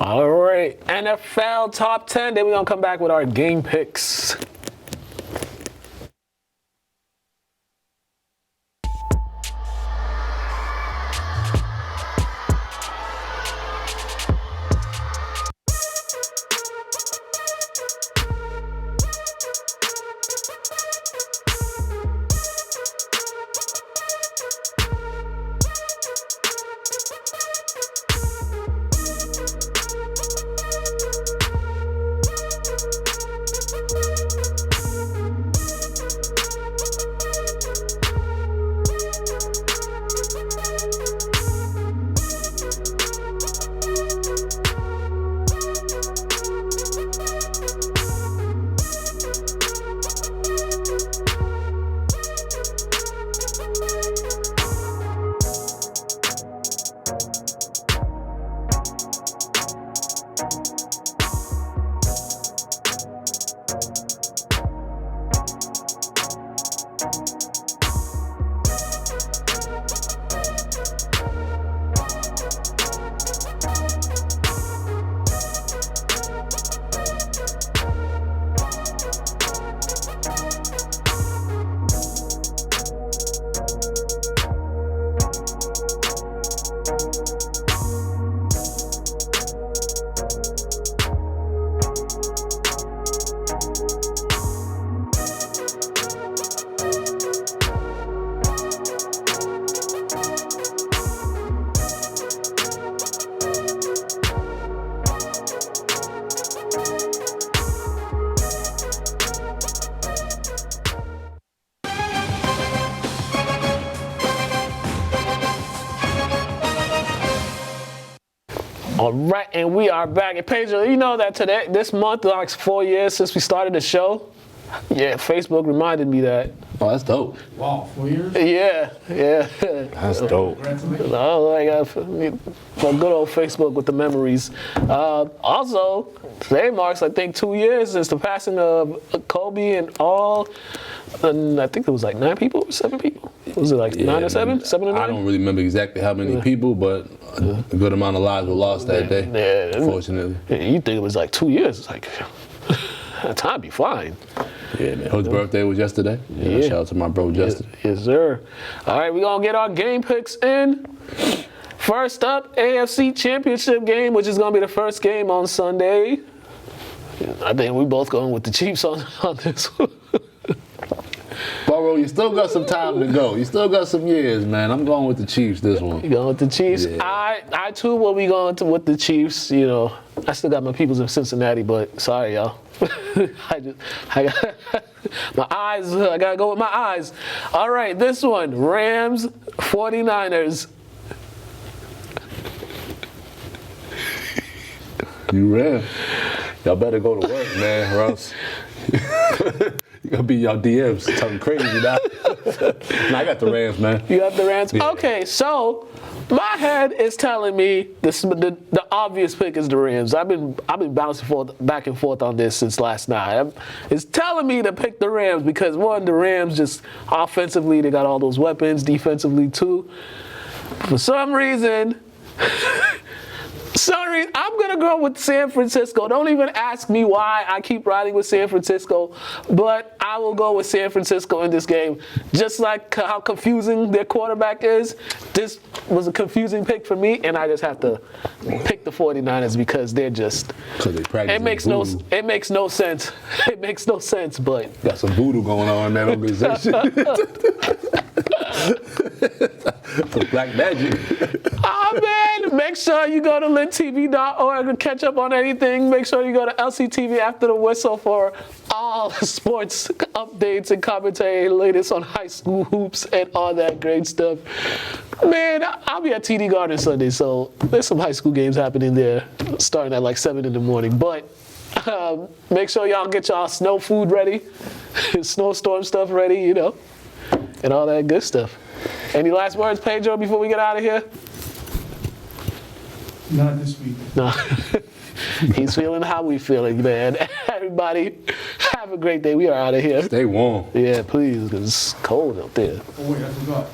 All right, NFL top 10. Then we're going to come back with our game picks. All right, and we are back. And Pedro, you know that this month, like 4 years since we started the show. Yeah, Facebook reminded me that. Oh, that's dope. Wow, 4 years? Yeah. That's dope. Oh, I got good old Facebook with the memories. Also, today marks, I think, 2 years since the passing of Kobe and all. And I think it was like 9 people, 7 people. Was it like 9 or 7? 7 or 9? I don't really remember exactly how many people, but a good amount of lives were lost that day. Yeah. Unfortunately. You think it was like 2 years? It's like time be flying. Yeah, man. His birthday was yesterday. Yeah. Shout out to my bro Justin. Yes, sir. All right, we're gonna get our game picks in. First up, AFC Championship game, which is gonna be the first game on Sunday. I think we both going with the Chiefs on this one. Burrow, you still got some time to go. You still got some years, man. I'm going with the Chiefs this one. You going with the Chiefs? Yeah. I too will be going with the Chiefs. You know, I still got my peoples in Cincinnati, but sorry, y'all. I got my eyes. I gotta go with my eyes. All right, this one: Rams, 49ers. You ran. Y'all better go to work, man, or else you're gonna be y'all DMs talking crazy now. Nah, I got the Rams, man. You got the Rams? Yeah. Okay, so my head is telling me the obvious pick is the Rams. I've been bouncing back and forth on this since last night. It's telling me to pick the Rams because, one, the Rams just offensively, they got all those weapons, defensively too. For some reason, I'm going to go with San Francisco. Don't even ask me why I keep riding with San Francisco, but I will go with San Francisco in this game. Just like how confusing their quarterback is, this was a confusing pick for me, and I just have to pick the 49ers because they're just... It makes no sense. It makes no sense, but... Got some voodoo going on in that organization. Some black magic. Oh, man. Make sure you go to lyntv.org and catch up on anything. Make sure you go to LCTV after the whistle for all sports updates and commentary, latest on high school hoops and all that great stuff. Man, I'll be at TD Garden Sunday, so there's some high school games happening there starting at like 7 in the morning. But make sure y'all get y'all snow food ready, snowstorm stuff ready, you know, and all that good stuff. Any last words, Pedro, before we get out of here? Not this week. No. He's feeling how we feeling, man. Everybody, have a great day. We are out of here. Stay warm. Yeah, please, because it's cold out there. Oh, wait, I forgot.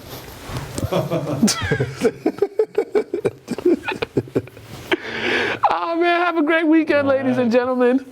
Oh, man, have a great weekend, ladies and gentlemen.